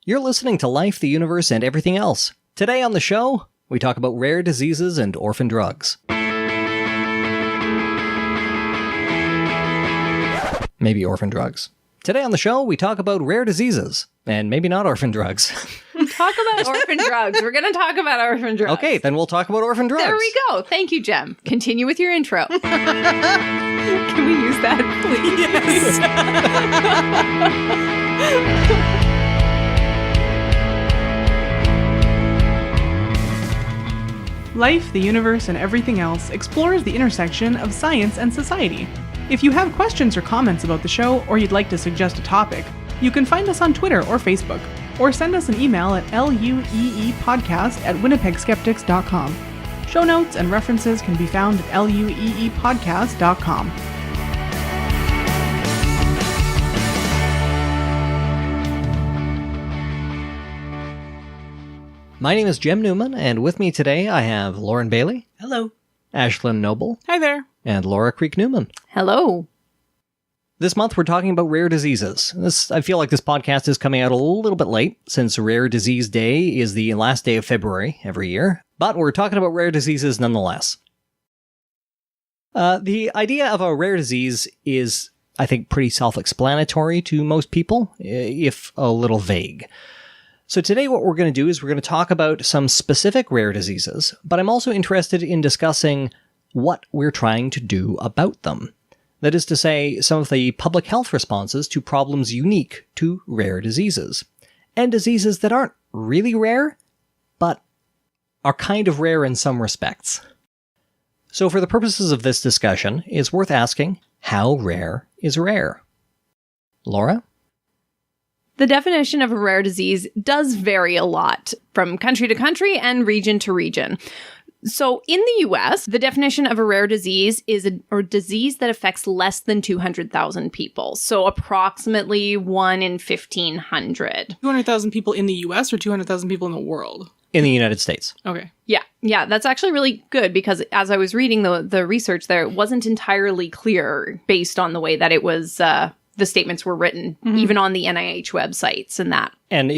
You're listening to Life, the Universe, and Everything Else. Today on the show, we talk about rare diseases and orphan drugs. Maybe orphan drugs. Today on the show, we talk about rare diseases, and maybe not orphan drugs. Talk about orphan drugs. We're going to talk about orphan drugs. Okay, then we'll talk about orphan drugs. There we go. Thank you, Jem. Continue with your intro. Can we use that, please? Yes. Life, the Universe, and Everything Else explores the intersection of science and society. If you have questions or comments about the show, or you'd like to suggest a topic, you can find us on Twitter or Facebook, or send us an email at lueepodcast@winnipegskeptics.com. Show notes and references can be found at lueepodcast.com. My name is Jem Newman, and with me today I have Lauren Bailey. Hello. Ashlyn Noble. Hi there. And Laura Creek Newman. Hello. This month we're talking about rare diseases. I feel like this podcast is coming out a little bit late, since Rare Disease Day is the last day of February every year, but we're talking about rare diseases nonetheless. The idea of a rare disease is, I think, pretty self-explanatory to most people, if a little vague. So today what we're going to do is we're going to talk about some specific rare diseases, but I'm also interested in discussing what we're trying to do about them. That is to say, some of the public health responses to problems unique to rare diseases. And diseases that aren't really rare, but are kind of rare in some respects. So for the purposes of this discussion, it's worth asking, how rare is rare? Laura? The definition of a rare disease does vary a lot from country to country and region to region. So in the US, the definition of a rare disease is a disease that affects less than 200,000 people. So approximately 1 in 1,500. 200,000 people in the US or 200,000 people in the world? In the United States. Okay. Yeah, that's actually really good because as I was reading the research there, it wasn't entirely clear based on the way that it was the statements were written, even on the NIH websites and that. And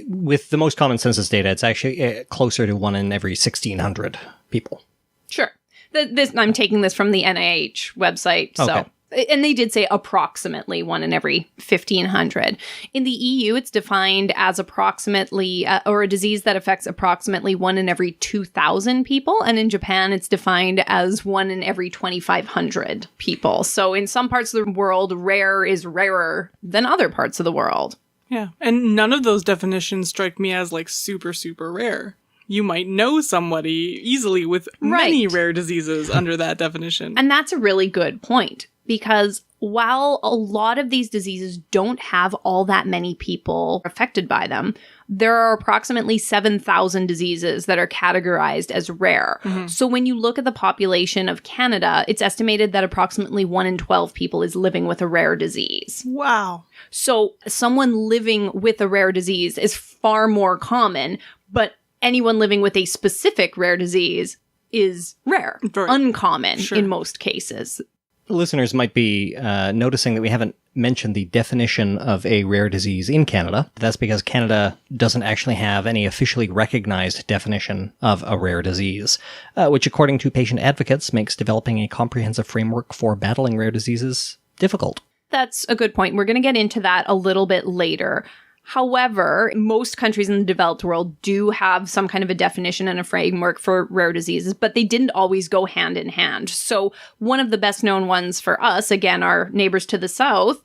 with the most common census data, it's actually closer to 1 in every 1,600 people. Sure. I'm taking this from the NIH website. So, okay. And they did say approximately 1 in every 1,500. In the EU, it's defined as approximately, or a disease that affects approximately 1 in every 2,000 people. And in Japan, it's defined as 1 in every 2,500 people. So in some parts of the world, rare is rarer than other parts of the world. Yeah, and none of those definitions strike me as like super, super rare. You might know somebody easily with many rare diseases under that definition. And that's a really good point. Because while a lot of these diseases don't have all that many people affected by them, there are approximately 7,000 diseases that are categorized as rare. Mm-hmm. So when you look at the population of Canada, it's estimated that approximately 1 in 12 people is living with a rare disease. Wow. So someone living with a rare disease is far more common, but anyone living with a specific rare disease is rare, uncommon in most cases. Listeners might be noticing that we haven't mentioned the definition of a rare disease in Canada. That's because Canada doesn't actually have any officially recognized definition of a rare disease, which according to patient advocates makes developing a comprehensive framework for battling rare diseases difficult. That's a good point. We're going to get into that a little bit later. However, most countries in the developed world do have some kind of a definition and a framework for rare diseases, but they didn't always go hand in hand. So one of the best known ones for us, again, our neighbors to the south,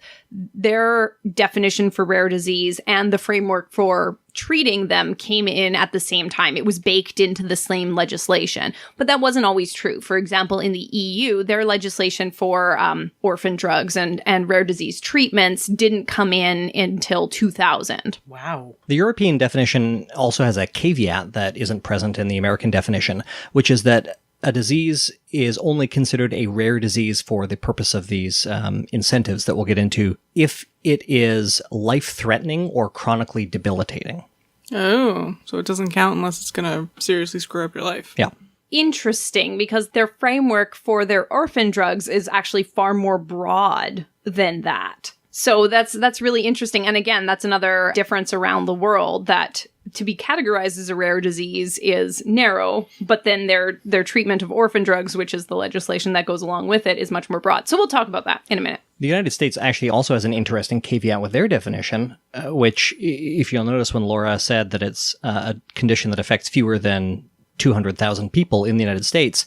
their definition for rare disease and the framework for treating them came in at the same time. It was baked into the same legislation, but that wasn't always true. For example, in the EU, their legislation for orphan drugs and rare disease treatments didn't come in until 2000. Wow. The European definition also has a caveat that isn't present in the American definition, which is that a disease is only considered a rare disease for the purpose of these incentives that we'll get into if it is life-threatening or chronically debilitating. Oh, so it doesn't count unless it's going to seriously screw up your life. Yeah. Interesting, because their framework for their orphan drugs is actually far more broad than that. So that's really interesting. And again, that's another difference around the world, that to be categorized as a rare disease is narrow, but then their treatment of orphan drugs, which is the legislation that goes along with it, is much more broad. So we'll talk about that in a minute. The United States actually also has an interesting caveat with their definition, which, if you'll notice when Laura said that it's a condition that affects fewer than 200,000 people in the United States,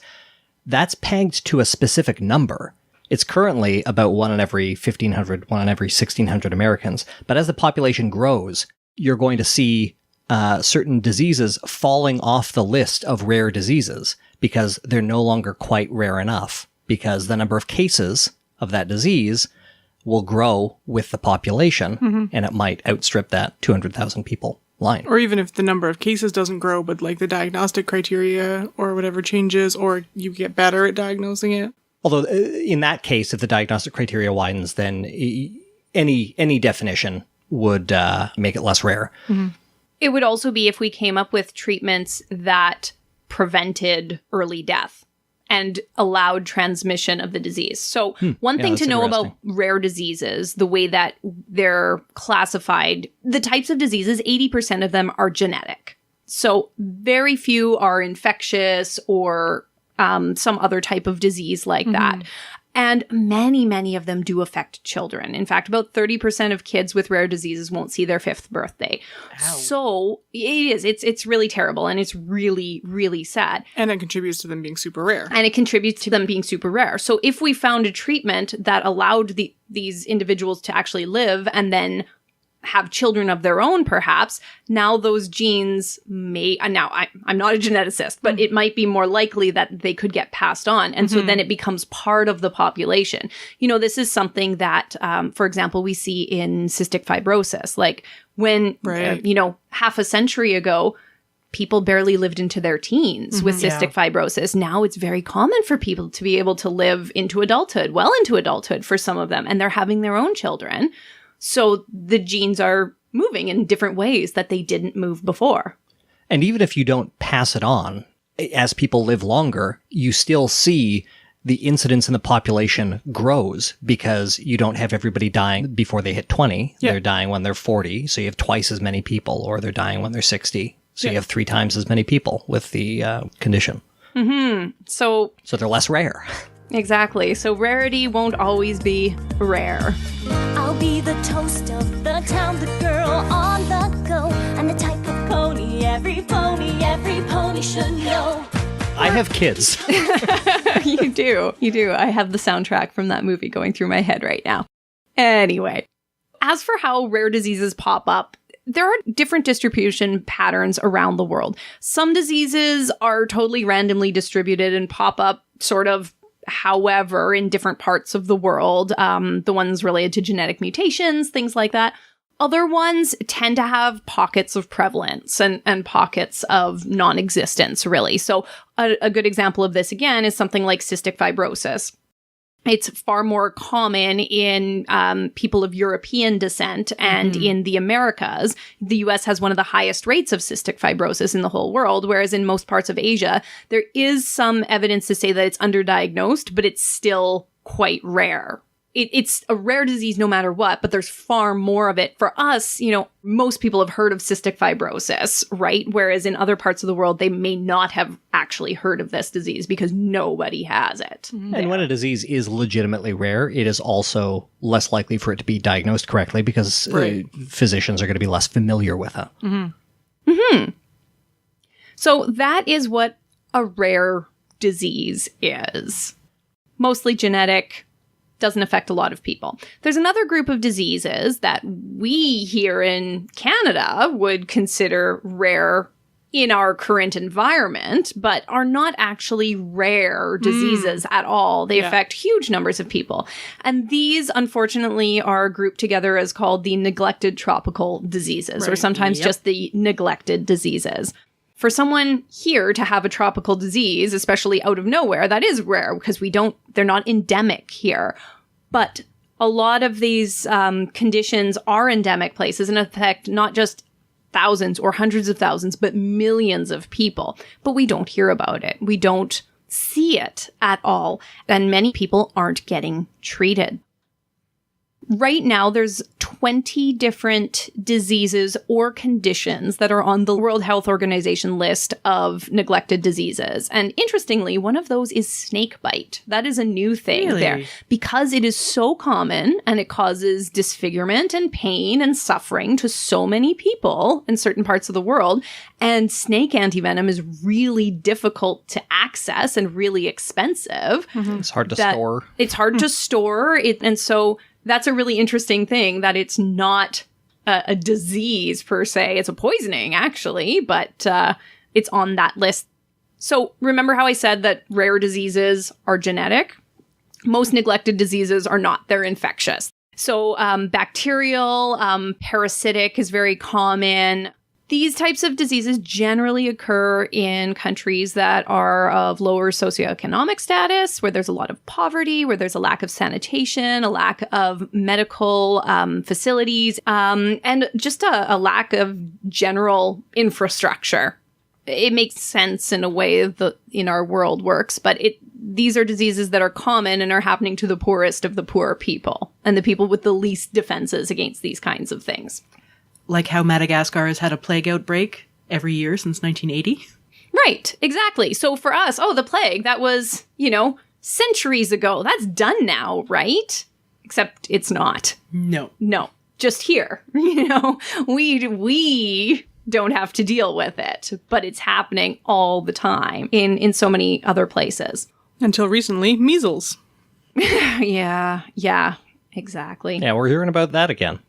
that's pegged to a specific number. It's currently about 1 in every 1,500, 1 in every 1,600 Americans. But as the population grows, you're going to see certain diseases falling off the list of rare diseases because they're no longer quite rare enough, because the number of cases of that disease will grow with the population, and it might outstrip that 200,000 people line. Or even if the number of cases doesn't grow, but like the diagnostic criteria or whatever changes, or you get better at diagnosing it. Although in that case, if the diagnostic criteria widens, then any definition would make it less rare. Mm-hmm. It would also be if we came up with treatments that prevented early death and allowed transmission of the disease. So one thing to know about rare diseases, the way that they're classified, the types of diseases, 80% of them are genetic. So very few are infectious or some other type of disease like that. And many, many of them do affect children. In fact, about 30% of kids with rare diseases won't see their 5th birthday. Ow. So it is. It's really terrible, and it's really, really sad. And it contributes to them being super rare. So if we found a treatment that allowed these individuals to actually live and then have children of their own, perhaps, now those genes may, now I'm not a geneticist, but it might be more likely that they could get passed on. And so then it becomes part of the population. You know, this is something that, for example, we see in cystic fibrosis. Like when, half a century ago, people barely lived into their teens with cystic fibrosis. Now it's very common for people to be able to live into adulthood, well into adulthood for some of them, and they're having their own children. So the genes are moving in different ways that they didn't move before. And even if you don't pass it on, as people live longer, you still see the incidence in the population grows because you don't have everybody dying before they hit 20. Yeah. They're dying when they're 40, so you have twice as many people, or they're dying when they're 60. So you have 3 times as many people with the condition. So they're less rare. Exactly. So rarity won't always be rare. I'll be the toast of the town, the girl on the go, and the type of pony every pony should know. I have kids. You do. I have the soundtrack from that movie going through my head right now. Anyway, as for how rare diseases pop up, there are different distribution patterns around the world. Some diseases are totally randomly distributed and pop up sort of however in different parts of the world, the ones related to genetic mutations, things like that. Other ones tend to have pockets of prevalence and pockets of non-existence, really. So a good example of this, again, is something like cystic fibrosis. It's far more common in people of European descent and in the Americas. The US has one of the highest rates of cystic fibrosis in the whole world, whereas in most parts of Asia, there is some evidence to say that it's underdiagnosed, but it's still quite rare. It's a rare disease no matter what, but there's far more of it. For us, most people have heard of cystic fibrosis, right? Whereas in other parts of the world, they may not have actually heard of this disease because nobody has it. And when a disease is legitimately rare, it is also less likely for it to be diagnosed correctly because physicians are going to be less familiar with it. So that is what a rare disease is. Mostly genetic. Doesn't affect a lot of people. There's another group of diseases that we here in Canada would consider rare in our current environment, but are not actually rare diseases at all. They affect huge numbers of people. And these, unfortunately, are grouped together as called the neglected tropical diseases, or sometimes just the neglected diseases. For someone here to have a tropical disease, especially out of nowhere, that is rare because they're not endemic here. But a lot of these conditions are endemic places and affect not just thousands or hundreds of thousands, but millions of people. But we don't hear about it. We don't see it at all. And many people aren't getting treated. Right now, there's 20 different diseases or conditions that are on the World Health Organization list of neglected diseases. And interestingly, one of those is snake bite. That is a new thing there because it is so common and it causes disfigurement and pain and suffering to so many people in certain parts of the world. And snake antivenom is really difficult to access and really expensive. It's hard to store. It's hard to store. And so that's a really interesting thing that it's not a disease per se. It's a poisoning, actually, but it's on that list. So remember how I said that rare diseases are genetic? Most neglected diseases are not. They're infectious. So bacterial, parasitic is very common. These types of diseases generally occur in countries that are of lower socioeconomic status, where there's a lot of poverty, where there's a lack of sanitation, a lack of medical facilities, and just a lack of general infrastructure. It makes sense in a way that in our world works, but these are diseases that are common and are happening to the poorest of the poor people and the people with the least defenses against these kinds of things. Like how Madagascar has had a plague outbreak every year since 1980. Right, exactly. So for us, the plague, that was, centuries ago. That's done now, right? Except it's not. No. Just here. We don't have to deal with it, but it's happening all the time in so many other places. Until recently, measles. Yeah, exactly. Yeah, we're hearing about that again.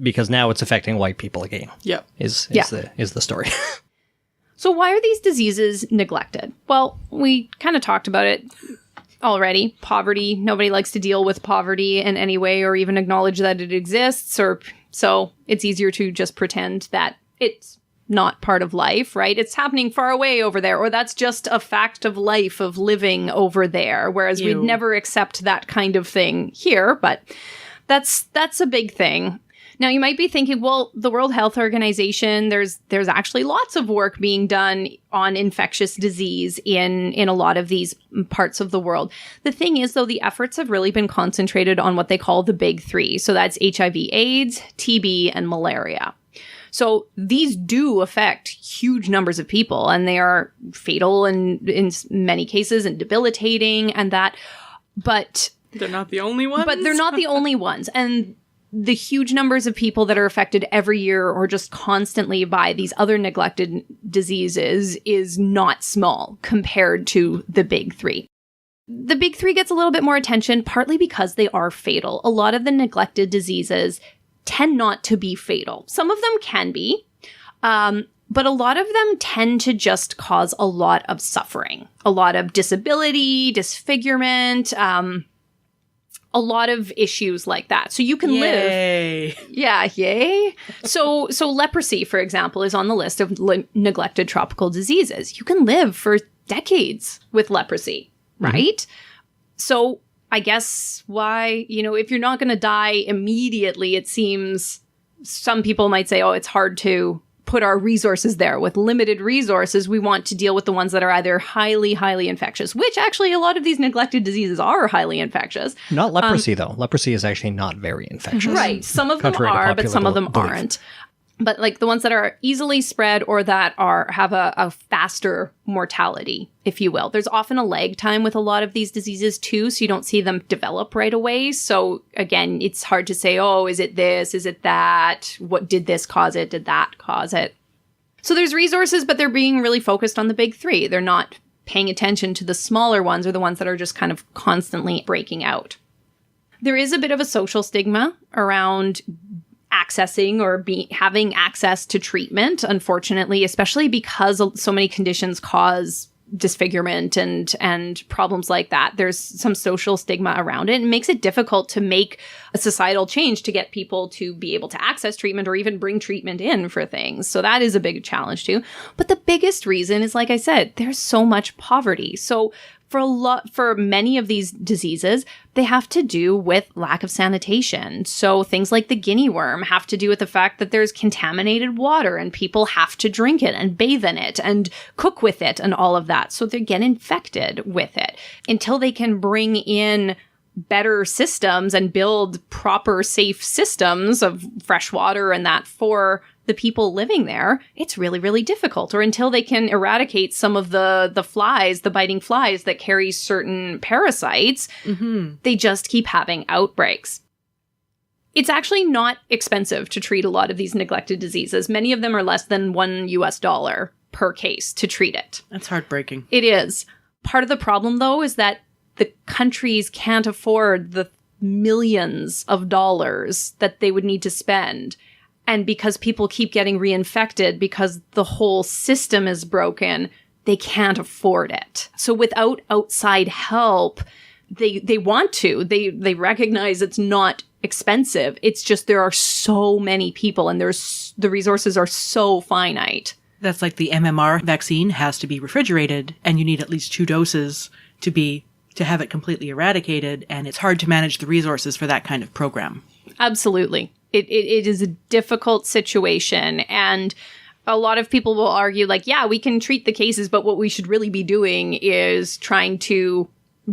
Because now it's affecting white people again. Yep. Is the story. So why are these diseases neglected? Well, we kind of talked about it already. Poverty. Nobody likes to deal with poverty in any way or even acknowledge that it exists. So it's easier to just pretend that it's not part of life, right? It's happening far away over there, or that's just a fact of life of living over there. Whereas we'd never accept that kind of thing here, but that's a big thing. Now, you might be thinking, well, the World Health Organization, there's actually lots of work being done on infectious disease in a lot of these parts of the world. The thing is, though, the efforts have really been concentrated on what they call the big three. So that's HIV/AIDS, TB, and malaria. So these do affect huge numbers of people, and they are fatal and in many cases and debilitating and that. But they're not the only ones. But they're not the only ones. And the huge numbers of people that are affected every year or just constantly by these other neglected diseases is not small compared to the big three. The big three gets a little bit more attention, partly because they are fatal. A lot of the neglected diseases tend not to be fatal. Some of them can be, but a lot of them tend to just cause a lot of suffering, a lot of disability, disfigurement, a lot of issues like that. So you can live. Yeah, yay. So leprosy, for example, is on the list of neglected tropical diseases. You can live for decades with leprosy, right? So I guess why, if you're not going to die immediately, it seems some people might say, it's hard to put our resources there. With limited resources, we want to deal with the ones that are either highly, highly infectious, which actually a lot of these neglected diseases are highly infectious. Not leprosy, though. Leprosy is actually not very infectious. Right. Some of them are, but some of them aren't. But like the ones that are easily spread or that have a faster mortality, if you will. There's often a lag time with a lot of these diseases too, so you don't see them develop right away. So again, it's hard to say, is it this? Is it that? What did this cause it? Did that cause it? So there's resources, but they're being really focused on the big three. They're not paying attention to the smaller ones or the ones that are just kind of constantly breaking out. There is a bit of a social stigma around accessing or having access to treatment, unfortunately, especially because so many conditions cause disfigurement and problems like that. There's some social stigma around it. It makes it difficult to make a societal change to get people to be able to access treatment or even bring treatment in for things. So that is a big challenge too. But the biggest reason is, like I said, there's so much poverty. So for many of these diseases, they have to do with lack of sanitation. So things like the guinea worm have to do with the fact that there's contaminated water and people have to drink it and bathe in it and cook with it and all of that. So they get infected with it until they can bring in better systems and build proper, safe systems of fresh water and that for the people living there, it's really, really difficult. Or until they can eradicate some of the flies, the biting flies that carry certain parasites, they just keep having outbreaks. It's actually not expensive to treat a lot of these neglected diseases. Many of them are less than $1 per case to treat it. That's heartbreaking. It is. Part of the problem, though, is that the countries can't afford the millions of dollars that they would need to spend. And because people keep getting reinfected, because the whole system is broken, they can't afford it. So without outside help, they want to. They recognize it's not expensive. It's just there are so many people and the resources are so finite. That's like the MMR vaccine has to be refrigerated, and you need at least 2 doses to have it completely eradicated, and it's hard to manage the resources for that kind of program. Absolutely. It is a difficult situation, and a lot of people will argue, like, yeah, we can treat the cases, but what we should really be doing is trying to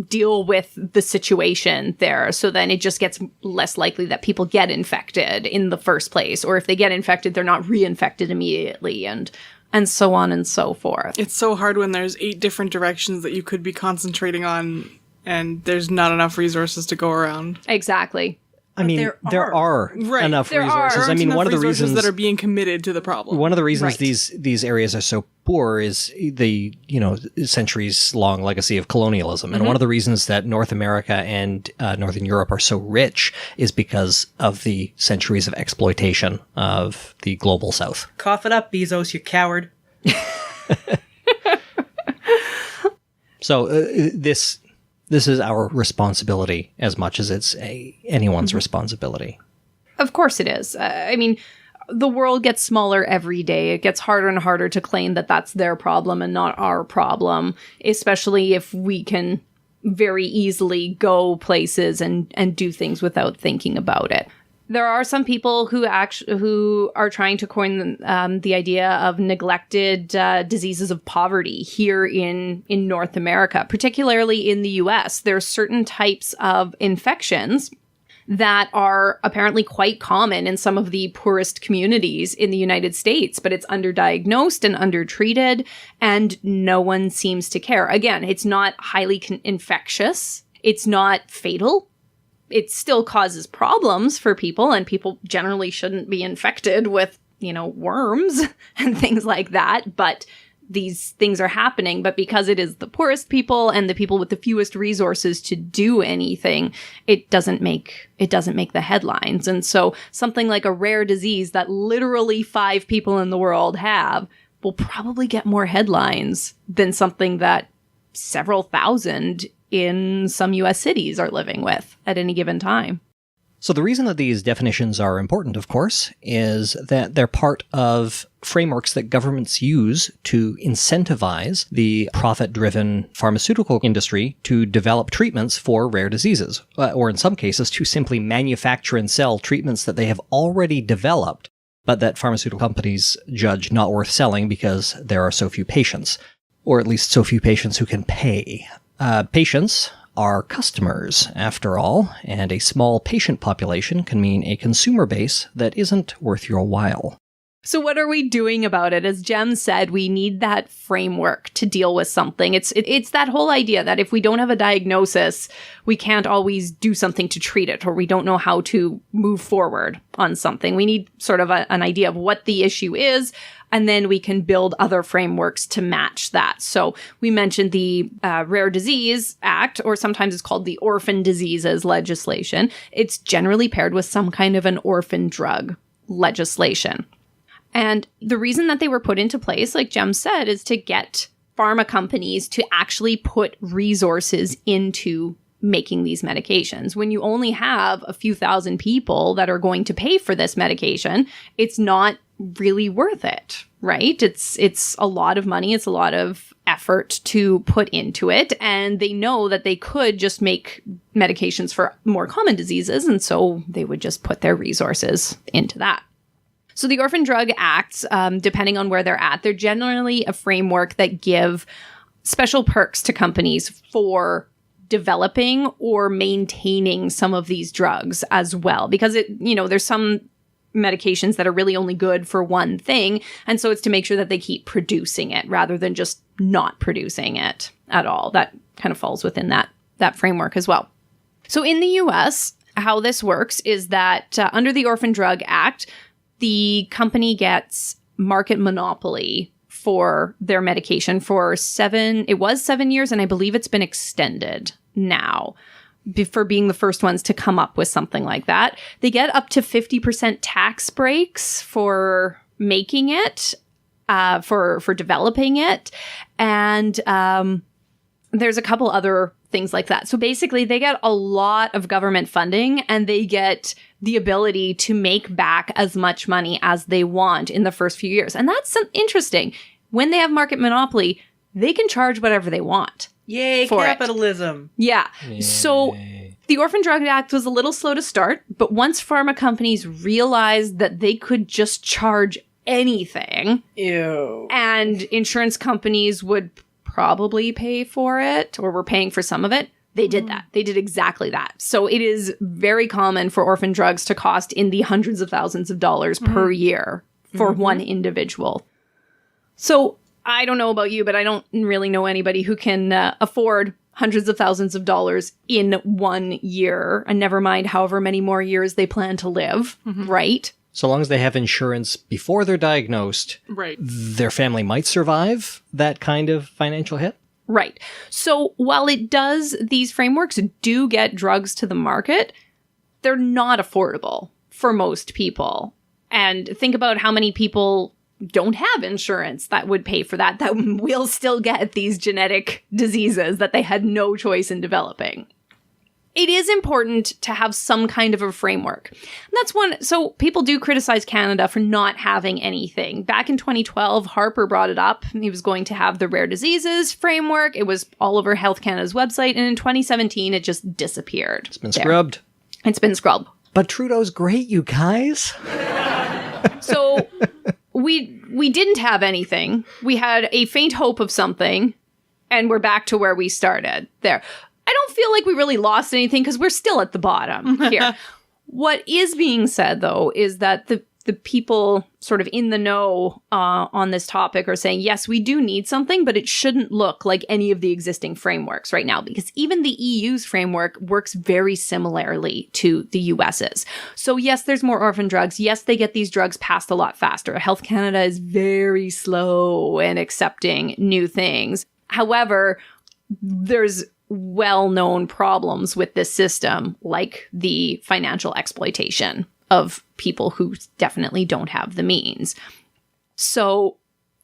deal with the situation there. So then it just gets less likely that people get infected in the first place. Or if they get infected, they're not reinfected immediately, and so on and so forth. It's so hard when there's 8 different directions that you could be concentrating on and there's not enough resources to go around. Exactly. I mean, there are enough resources. I mean, one of the reasons that are being committed to the problem. One of the reasons these areas are so poor is the, centuries long legacy of colonialism. And one of the reasons that North America and Northern Europe are so rich is because of the centuries of exploitation of the global South. Cough it up, Bezos, you coward. So this is our responsibility as much as it's anyone's responsibility. Of course it is. I mean, the world gets smaller every day. It gets harder and harder to claim that that's their problem and not our problem, especially if we can very easily go places and do things without thinking about it. There are some people who are trying to coin the idea of neglected diseases of poverty here in North America, particularly in the U.S. There are certain types of infections that are apparently quite common in some of the poorest communities in the United States, but it's underdiagnosed and undertreated, and no one seems to care. Again, it's not highly infectious. It's not fatal. It still causes problems for people, and people generally shouldn't be infected with, worms and things like that. But these things are happening. But because it is the poorest people and the people with the fewest resources to do anything, it doesn't make the headlines. And so something like a rare disease that literally 5 people in the world have will probably get more headlines than something that several thousand in some U.S. cities are living with at any given time. So the reason that these definitions are important, of course, is that they're part of frameworks that governments use to incentivize the profit-driven pharmaceutical industry to develop treatments for rare diseases, or in some cases to simply manufacture and sell treatments that they have already developed, but that pharmaceutical companies judge not worth selling because there are so few patients, or at least so few patients who can pay. Patients are customers, after all, and a small patient population can mean a consumer base that isn't worth your while. So what are we doing about it? As Jem said, we need that framework to deal with something. It's that whole idea that if we don't have a diagnosis, we can't always do something to treat it, or we don't know how to move forward on something. We need sort of an idea of what the issue is, and then we can build other frameworks to match that. So we mentioned the Rare Disease Act, or sometimes it's called the Orphan Diseases legislation. It's generally paired with some kind of an orphan drug legislation. And the reason that they were put into place, like Jem said, is to get pharma companies to actually put resources into making these medications. When you only have a few thousand people that are going to pay for this medication, it's not really worth it, right? It's a lot of money. It's a lot of effort to put into it. And they know that they could just make medications for more common diseases. And so they would just put their resources into that. So the Orphan Drug Acts, depending on where they're generally a framework that give special perks to companies for developing or maintaining some of these drugs as well, because there's some medications that are really only good for one thing, and so it's to make sure that they keep producing it rather than just not producing it at all. That kind of falls within that framework as well. So in the US, how this works is that under the Orphan Drug Act, the company gets market monopoly for their medication for 7 years, and I believe it's been extended now for being the first ones to come up with something like that. They get up to 50% tax breaks for making it, for developing it. And there's a couple other things like that. So basically, they get a lot of government funding, and they get the ability to make back as much money as they want in the first few years. And that's interesting. When they have market monopoly, they can charge whatever they want. Yay, capitalism. Yeah. Yay. So the Orphan Drug Act was a little slow to start, but once pharma companies realized that they could just charge anything, ew, and insurance companies would probably pay for it, or were paying for some of it, they did that. They did exactly that. So it is very common for orphan drugs to cost in the hundreds of thousands of dollars per year for one individual. So I don't know about you, but I don't really know anybody who can afford hundreds of thousands of dollars in 1 year, and never mind however many more years they plan to live, right? So long as they have insurance before they're diagnosed, right, their family might survive that kind of financial hit? Right. So while these frameworks do get drugs to the market, they're not affordable for most people. And think about how many people don't have insurance that would pay for that will still get these genetic diseases that they had no choice in developing. It is important to have some kind of a framework. And that's one. So people do criticize Canada for not having anything. Back in 2012, Harper brought it up. He was going to have the rare diseases framework. It was all over Health Canada's website. And in 2017, it just disappeared. It's been scrubbed. It's been scrubbed. But Trudeau's great, you guys. So we didn't have anything. We had a faint hope of something, and we're back to where we started there. I don't feel like we really lost anything because we're still at the bottom here. What is being said, though, is that the people sort of in the know on this topic are saying, yes, we do need something, but it shouldn't look like any of the existing frameworks right now, because even the EU's framework works very similarly to the US's. So yes, there's more orphan drugs. Yes, they get these drugs passed a lot faster. Health Canada is very slow in accepting new things. However, there's well-known problems with this system, like the financial exploitation of people who definitely don't have the means. So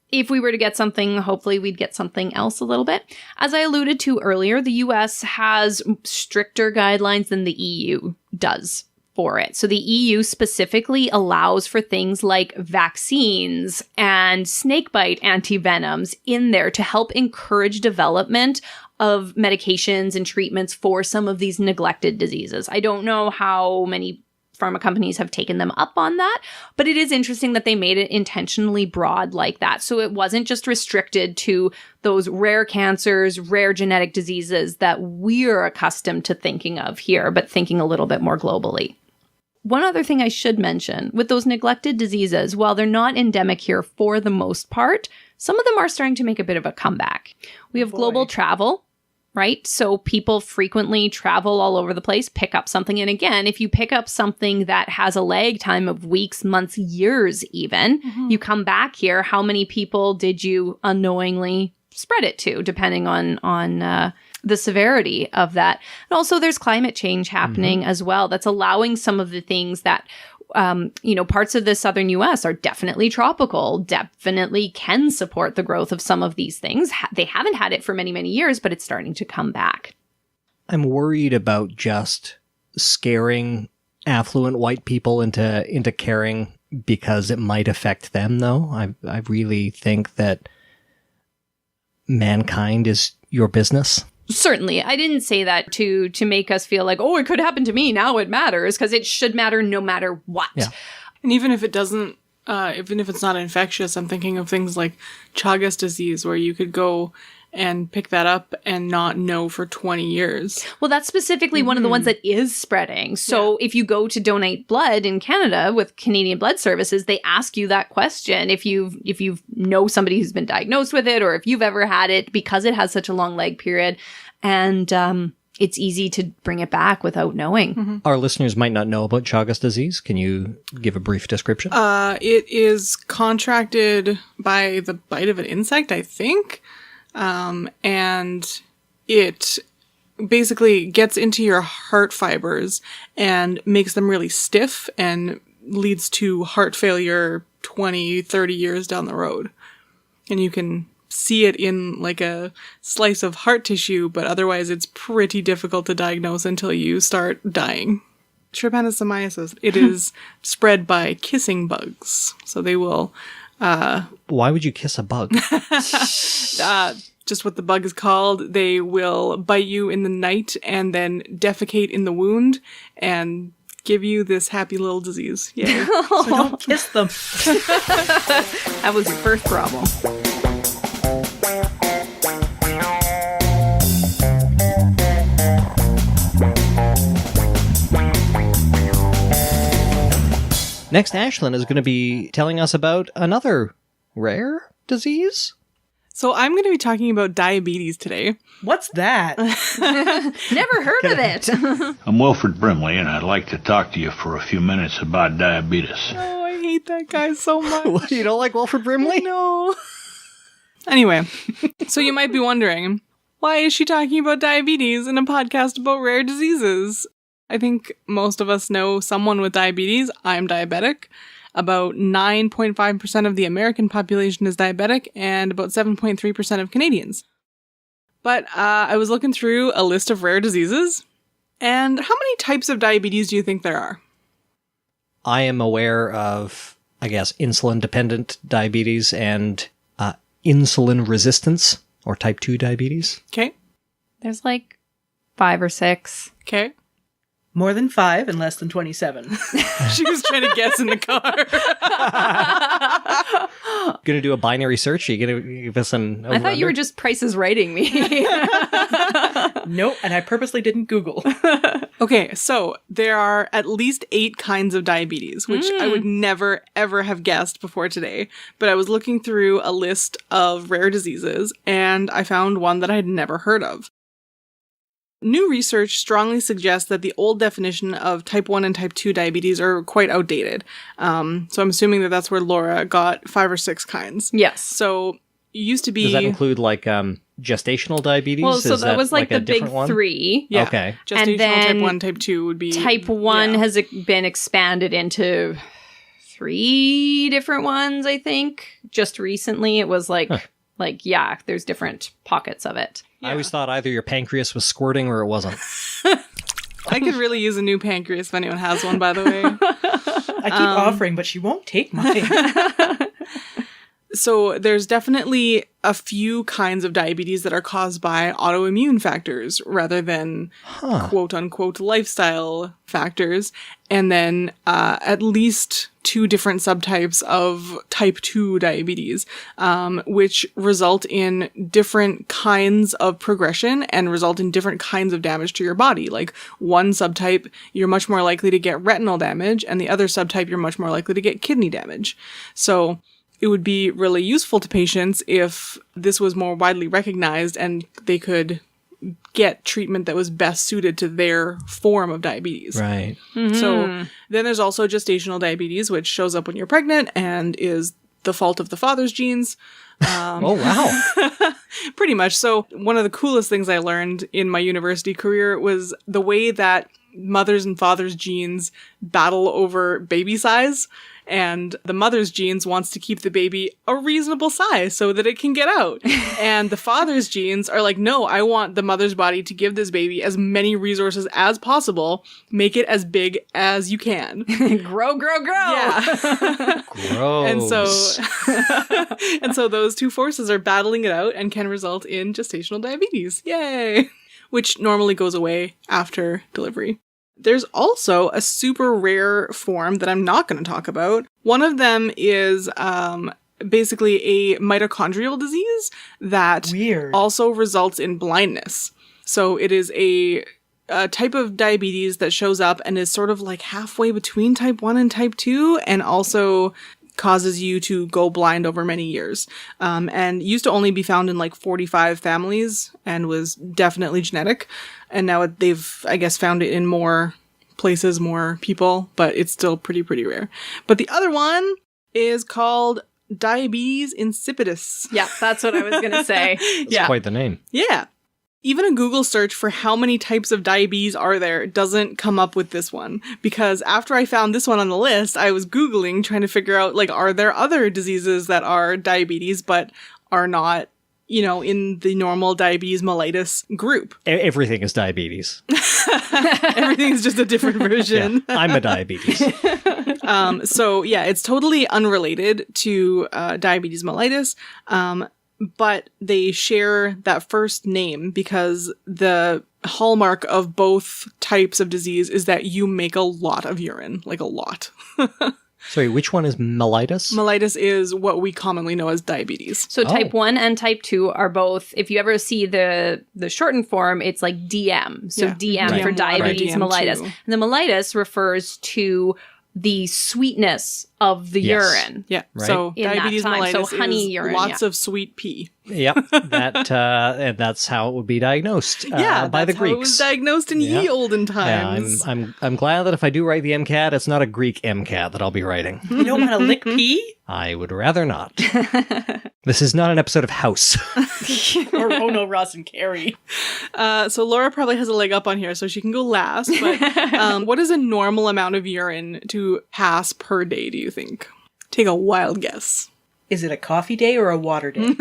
if we were to get something, hopefully we'd get something else a little bit. As I alluded to earlier, the US has stricter guidelines than the EU does for it. So the EU specifically allows for things like vaccines and snakebite antivenoms in there to help encourage development of medications and treatments for some of these neglected diseases. I don't know how many pharma companies have taken them up on that, but it is interesting that they made it intentionally broad like that. So it wasn't just restricted to those rare cancers, rare genetic diseases that we're accustomed to thinking of here, but thinking a little bit more globally. One other thing I should mention, with those neglected diseases, while they're not endemic here for the most part, some of them are starting to make a bit of a comeback. We have global travel, right? So people frequently travel all over the place, pick up something. And again, if you pick up something that has a lag time of weeks, months, years even, you come back here, how many people did you unknowingly spread it to, depending on the severity of that? And also there's climate change happening as well. That's allowing some of the things that, parts of the southern US are definitely tropical, definitely can support the growth of some of these things. They haven't had it for many, many years, but it's starting to come back. I'm worried about just scaring affluent white people into caring because it might affect them, though. I really think that mankind is your business. Certainly. I didn't say that to make us feel like, oh, it could happen to me, now it matters, because it should matter no matter what. Yeah. And even if it doesn't, even if it's not infectious, I'm thinking of things like Chagas disease, where you could go and pick that up and not know for 20 years. Well, that's specifically one of the ones that is spreading. So if you go to donate blood in Canada with Canadian Blood Services, they ask you that question if you know somebody who's been diagnosed with it, or if you've ever had it, because it has such a long lag period. And it's easy to bring it back without knowing. Our listeners might not know about Chagas disease. Can you give a brief description? It is contracted by the bite of an insect, I think. And it basically gets into your heart fibers and makes them really stiff and leads to heart failure 20, 30 years down the road. And you can see it in like a slice of heart tissue, but otherwise it's pretty difficult to diagnose until you start dying. Trypanosomiasis. It is spread by kissing bugs. So they will... Why would you kiss a bug? Just what the bug is called. They will bite you in the night and then defecate in the wound and give you this happy little disease. Yay. So don't kiss them. That was your first problem. Next, Ashlyn is going to be telling us about another rare disease. So I'm going to be talking about diabetes today. What's that? Never heard of it. I'm Wilfred Brimley, and I'd like to talk to you for a few minutes about diabetes. Oh, I hate that guy so much. You don't like Wilfred Brimley? No. Anyway, so you might be wondering, why is she talking about diabetes in a podcast about rare diseases? I think most of us know someone with diabetes. I'm diabetic. About 9.5% of the American population is diabetic, and about 7.3% of Canadians. But I was looking through a list of rare diseases, and how many types of diabetes do you think there are? I am aware of, I guess, insulin-dependent diabetes and insulin resistance, or type 2 diabetes. Okay. There's like 5 or 6. Okay. More than 5 and less than 27. She was trying to guess in the car. Going to do a binary search? Are you going to give us an I thought you were just Price is Righting me. Nope, and I purposely didn't Google. Okay, so there are at least 8 kinds of diabetes, which I would never, ever have guessed before today. But I was looking through a list of rare diseases, and I found one that I had never heard of. New research strongly suggests that the old definition of type 1 and type 2 diabetes are quite outdated. So I'm assuming that that's where Laura got 5 or 6 kinds. Yes. So it used to be... Does that include like gestational diabetes? Well, so Is that was like the big one? 3. Yeah. Okay. Gestational And then type 1, type 2 would be... Type 1 has been expanded into 3 different ones, I think. Just recently, it was like, there's different pockets of it. I always thought either your pancreas was squirting or it wasn't. I could really use a new pancreas if anyone has one, by the way. I keep offering, but she won't take mine. So there's definitely a few kinds of diabetes that are caused by autoimmune factors rather than quote-unquote lifestyle factors. And then at least 2 different subtypes of type 2 diabetes, which result in different kinds of progression and result in different kinds of damage to your body. Like one subtype, you're much more likely to get retinal damage, and the other subtype, you're much more likely to get kidney damage. So it would be really useful to patients if this was more widely recognized and they could get treatment that was best suited to their form of diabetes. Right. Mm-hmm. So then there's also gestational diabetes, which shows up when you're pregnant and is the fault of the father's genes. Oh, wow. Pretty much. So one of the coolest things I learned in my university career was the way that mothers and fathers' genes battle over baby size. And the mother's genes wants to keep the baby a reasonable size so that it can get out. And the father's genes are like, no, I want the mother's body to give this baby as many resources as possible. Make it as big as you can. Grow. Yeah. Gross. And so those 2 forces are battling it out and can result in gestational diabetes. Yay! Which normally goes away after delivery. There's also a super rare form that I'm not going to talk about. One of them is basically a mitochondrial disease that also results in blindness. So it is a type of diabetes that shows up and is sort of like halfway between type 1 and type 2, and also causes you to go blind over many years. And used to only be found in like 45 families and was definitely genetic. And now they've, I guess, found it in more places, more people, but it's still pretty rare. But the other one is called diabetes insipidus. Yeah, that's what I was going to say. That's quite the name. Yeah. Even a Google search for how many types of diabetes are there doesn't come up with this one. Because after I found this one on the list, I was Googling trying to figure out, like, are there other diseases that are diabetes but are not, in the normal diabetes mellitus group? Everything is diabetes. Everything is just a different version. Yeah, I'm a diabetes. So, it's totally unrelated to diabetes mellitus. But they share that first name because the hallmark of both types of disease is that you make a lot of urine, like a lot. Sorry, which one is mellitus? Mellitus is what we commonly know as diabetes. So type 1 and type 2 are both, if you ever see the shortened form, it's like DM. So DM for diabetes mellitus. And the mellitus refers to the sweetness of the urine. Yeah. Right. So in diabetes that time. mellitus So honey is urine, lots of sweet pee. Yep. And that's how it would be diagnosed by the Greeks. How it was diagnosed in ye olden times. Yeah, I'm glad that if I do write the MCAT, it's not a Greek MCAT that I'll be writing. You don't want to lick pee? I would rather not. This is not an episode of House. Or no, Ross and Carrie. So Laura probably has a leg up on here, so she can go last. But what is a normal amount of urine to pass per day, do you think? Take a wild guess. Is it a coffee day or a water day?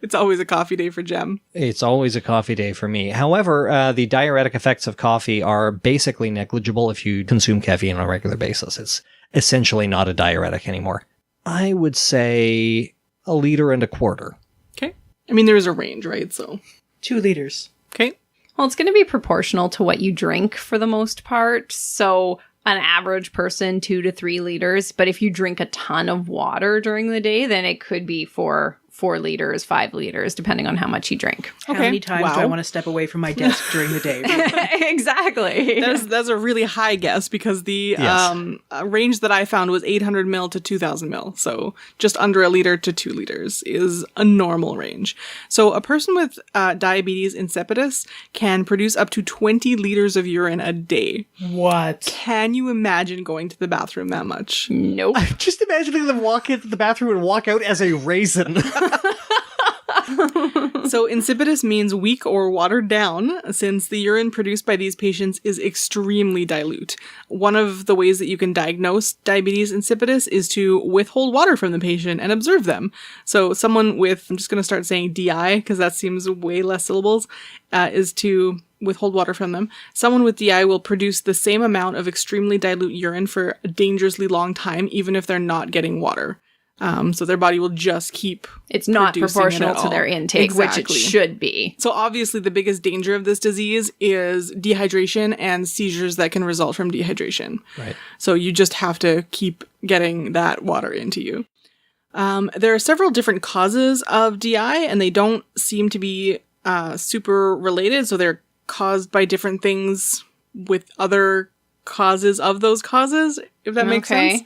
It's always a coffee day for Jem. It's always a coffee day for me. However, the diuretic effects of coffee are basically negligible if you consume caffeine on a regular basis. It's essentially not a diuretic anymore. I would say 1.25 liters. Okay. I mean, there is a range, right? So 2 liters. Okay. Well, it's going to be proportional to what you drink for the most part. So an average person, 2 to 3 liters. But if you drink a ton of water during the day, then it could be 4 liters, 5 liters, depending on how much you drink. How many times do I want to step away from my desk during the day? Exactly. That's a really high guess because the range that I found was 800 mil to 2000 mil. So just under 1 liter to 2 liters is a normal range. So a person with diabetes insipidus can produce up to 20 liters of urine a day. What? Can you imagine going to the bathroom that much? Nope. I'm just imagining them walk into the bathroom and walk out as a raisin. So insipidus means weak or watered down, since the urine produced by these patients is extremely dilute. One of the ways that you can diagnose diabetes insipidus is to withhold water from the patient and observe them. So someone with, I'm just going to start saying DI because that seems way less syllables, is to withhold water from them. Someone with DI will produce the same amount of extremely dilute urine for a dangerously long time, even if they're not getting water. So their body will just keep It's not producing proportional it at to their all. intake, which it Exactly. should be. So obviously the biggest danger of this disease is dehydration and seizures that can result from dehydration. Right. So you just have to keep getting that water into you. There are several different causes of DI, and they don't seem to be super related. So they're caused by different things with other causes of those causes, if that makes sense.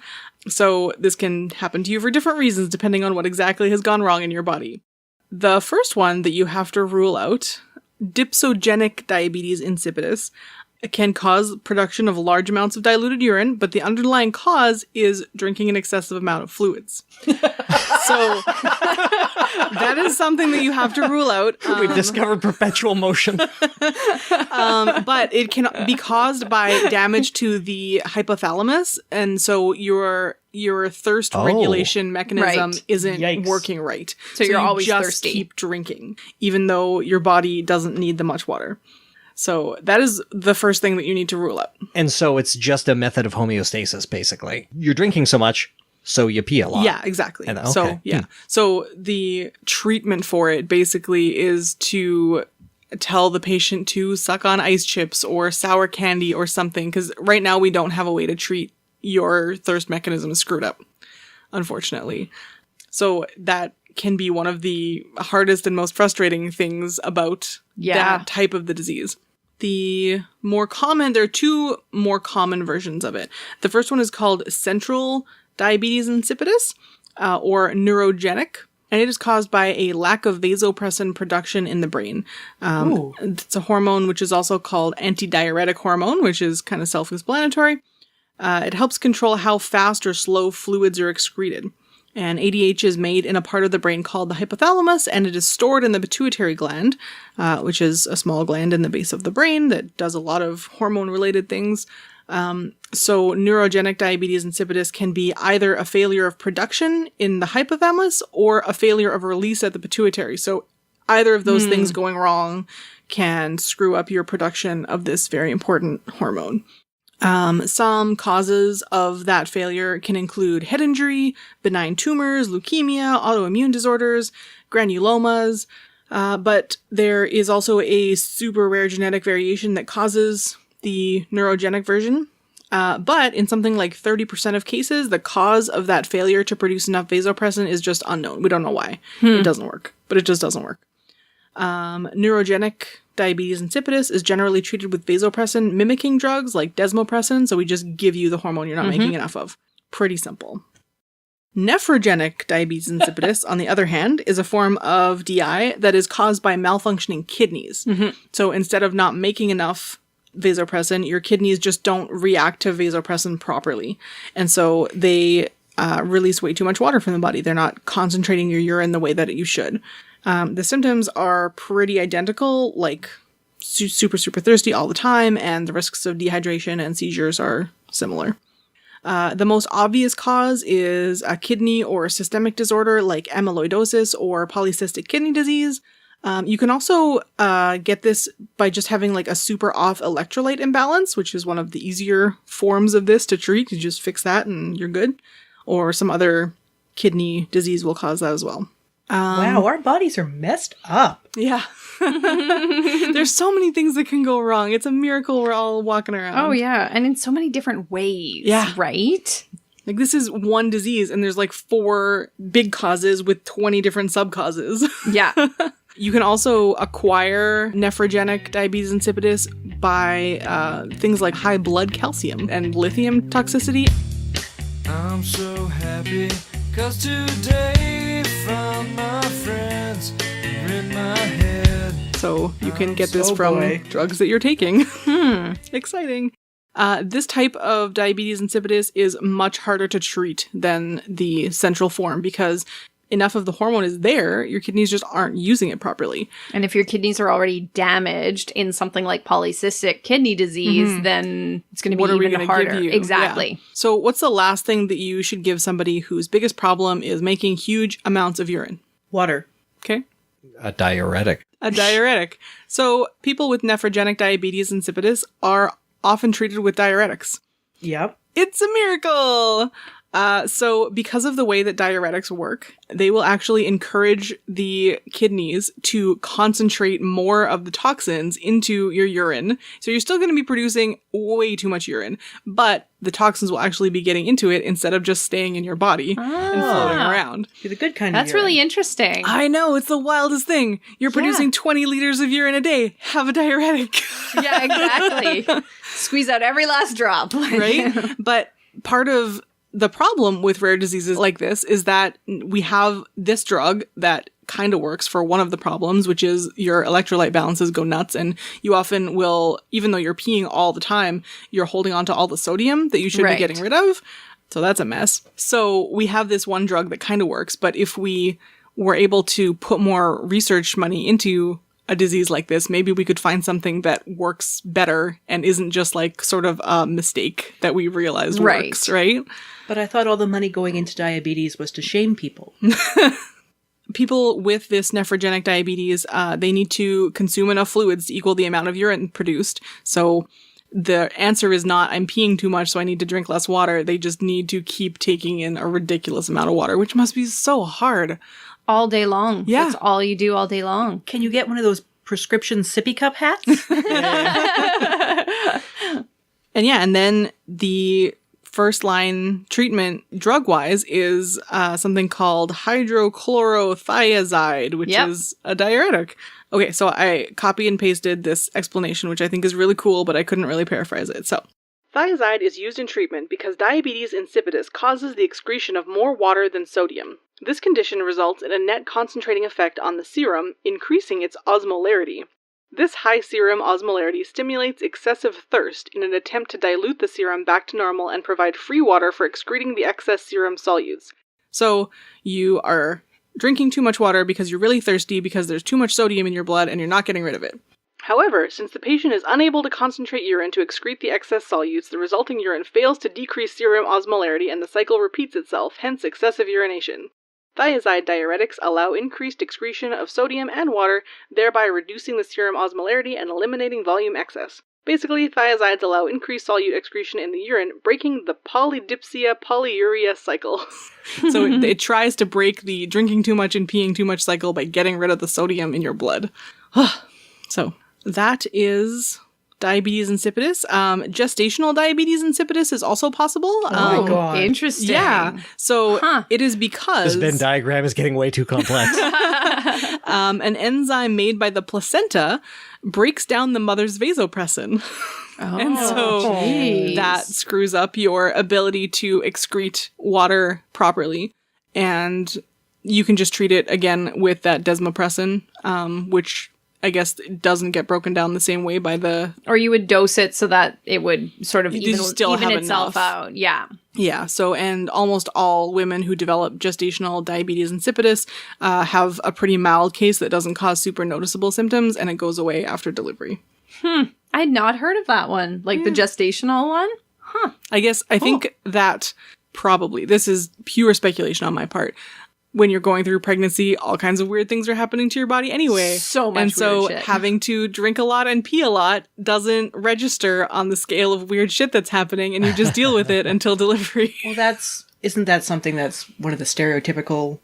So this can happen to you for different reasons depending on what exactly has gone wrong in your body. The first one that you have to rule out, dipsogenic diabetes insipidus, can cause production of large amounts of diluted urine, but the underlying cause is drinking an excessive amount of fluids. So that is something that you have to rule out. We've discovered perpetual motion. But it can be caused by damage to the hypothalamus, and so your thirst regulation mechanism isn't working right. So you're always just thirsty. Keep drinking, even though your body doesn't need that much water. So that is the first thing that you need to rule out. And so it's just a method of homeostasis, basically. You're drinking so much, so you pee a lot. Yeah, exactly. And, So, yeah. So the treatment for it basically is to tell the patient to suck on ice chips or sour candy or something, because right now we don't have a way to treat your thirst mechanism screwed up, unfortunately. So that can be one of the hardest and most frustrating things about that type of the disease. There are two more common versions of it. The first one is called central diabetes insipidus, or neurogenic, and it is caused by a lack of vasopressin production in the brain. It's a hormone which is also called antidiuretic hormone, which is kind of self-explanatory. It helps control how fast or slow fluids are excreted. And ADH is made in a part of the brain called the hypothalamus, and it is stored in the pituitary gland, which is a small gland in the base of the brain that does a lot of hormone-related things. So neurogenic diabetes insipidus can be either a failure of production in the hypothalamus or a failure of release at the pituitary. So either of those things going wrong can screw up your production of this very important hormone. Some causes of that failure can include head injury, benign tumors, leukemia, autoimmune disorders, granulomas, but there is also a super rare genetic variation that causes the neurogenic version. But in something like 30% of cases, the cause of that failure to produce enough vasopressin is just unknown. We don't know why. It doesn't work, but it just doesn't work. Neurogenic diabetes insipidus is generally treated with vasopressin mimicking drugs like desmopressin, so we just give you the hormone you're not making enough of. Pretty simple. Nephrogenic diabetes insipidus, on the other hand, is a form of DI that is caused by malfunctioning kidneys. So instead of not making enough vasopressin, your kidneys just don't react to vasopressin properly. And so they release way too much water from the body. They're not concentrating your urine the way that you should. The symptoms are pretty identical, like super, super thirsty all the time, and the risks of dehydration and seizures are similar. The most obvious cause is a kidney or systemic disorder like amyloidosis or polycystic kidney disease. You can also get this by just having like a super off electrolyte imbalance, which is one of the easier forms of this to treat. You just fix that and you're good. Or some other kidney disease will cause that as well. Wow, our bodies are messed up. Yeah. There's so many things that can go wrong. It's a miracle we're all walking around. Oh, yeah. And in so many different ways. Yeah. Right? Like, this is one disease, and there's like 4 big causes with 20 different sub-causes. Yeah. You can also acquire nephrogenic diabetes insipidus by things like high blood calcium and lithium toxicity. I'm so happy 'cause today found my friends in my head. So you can get this from drugs that you're taking. Exciting. This type of diabetes insipidus is much harder to treat than the central form because enough of the hormone is there, your kidneys just aren't using it properly. And if your kidneys are already damaged in something like polycystic kidney disease, then it's going to be even harder. Exactly. Yeah. So what's the last thing that you should give somebody whose biggest problem is making huge amounts of urine? Water. Okay. A diuretic. A diuretic. So people with nephrogenic diabetes insipidus are often treated with diuretics. Yep. It's a miracle! So because of the way that diuretics work, they will actually encourage the kidneys to concentrate more of the toxins into your urine. So you're still going to be producing way too much urine, but the toxins will actually be getting into it instead of just staying in your body and floating around. Be the good kind of That's urine. really interesting. I know, it's the wildest thing. You're producing 20 liters of urine a day. Have a diuretic. Yeah, exactly. Squeeze out every last drop. Right? But part of the problem with rare diseases like this is that we have this drug that kind of works for one of the problems, which is your electrolyte balances go nuts, and you often will, even though you're peeing all the time, you're holding on to all the sodium that you should be getting rid of. So that's a mess. So we have this one drug that kind of works, but if we were able to put more research money into a disease like this, maybe we could find something that works better and isn't just like sort of a mistake that we realized works, right? But I thought all the money going into diabetes was to shame people. People with this nephrogenic diabetes, they need to consume enough fluids to equal the amount of urine produced. So the answer is not, I'm peeing too much, so I need to drink less water. They just need to keep taking in a ridiculous amount of water, which must be so hard. All day long. Yeah. That's all you do all day long. Can you get one of those prescription sippy cup hats? And yeah, and then the first-line treatment drug-wise is something called hydrochlorothiazide, which is a diuretic. Okay, so I copy and pasted this explanation, which I think is really cool, but I couldn't really paraphrase it. So, thiazide is used in treatment because diabetes insipidus causes the excretion of more water than sodium. This condition results in a net concentrating effect on the serum, increasing its osmolarity. This high serum osmolarity stimulates excessive thirst in an attempt to dilute the serum back to normal and provide free water for excreting the excess serum solutes. So, you are drinking too much water because you're really thirsty because there's too much sodium in your blood and you're not getting rid of it. However, since the patient is unable to concentrate urine to excrete the excess solutes, the resulting urine fails to decrease serum osmolarity and the cycle repeats itself, hence excessive urination. Thiazide diuretics allow increased excretion of sodium and water, thereby reducing the serum osmolarity and eliminating volume excess. Basically, thiazides allow increased solute excretion in the urine, breaking the polydipsia polyuria cycle. So it tries to break the drinking too much and peeing too much cycle by getting rid of the sodium in your blood. So that is diabetes insipidus. Gestational diabetes insipidus is also possible. Oh my God. Interesting. Yeah. So it is because... This Venn diagram is getting way too complex. an enzyme made by the placenta breaks down the mother's vasopressin. And so that screws up your ability to excrete water properly. And you can just treat it again with that desmopressin, which I guess it doesn't get broken down the same way by the... Or you would dose it so that it would sort of even have itself enough. out. Yeah. Yeah, so, and almost all women who develop gestational diabetes insipidus have a pretty mild case that doesn't cause super noticeable symptoms, and it goes away after delivery. I had not heard of that one. Like the gestational one? I think that probably, this is pure speculation on my part, when you're going through pregnancy, all kinds of weird things are happening to your body anyway. So much And so weird shit. having to drink a lot and pee a lot doesn't register on the scale of weird shit that's happening, and you just deal with it until delivery. Well, isn't that something that's one of the stereotypical...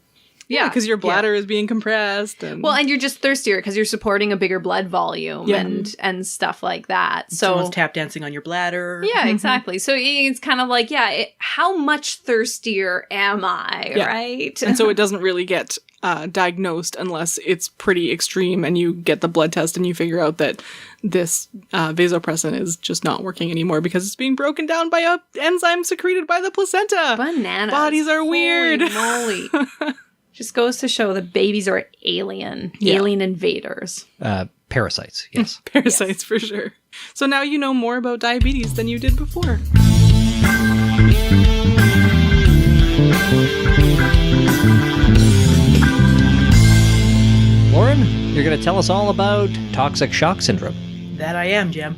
Yeah, because your bladder is being compressed. And Well, and you're just thirstier because you're supporting a bigger blood volume and stuff like that. So Someone's tap dancing on your bladder. yeah, exactly. So it's kind of like, how much thirstier am I, right? And so it doesn't really get diagnosed unless it's pretty extreme and you get the blood test and you figure out that this vasopressin is just not working anymore because it's being broken down by a enzyme secreted by the placenta. Bananas. Bodies are weird. Holy moly. Just goes to show that babies are alien invaders. Parasites, yes. Parasites, for sure. So now you know more about diabetes than you did before. Lauren, you're going to tell us all about toxic shock syndrome. That I am, Jem.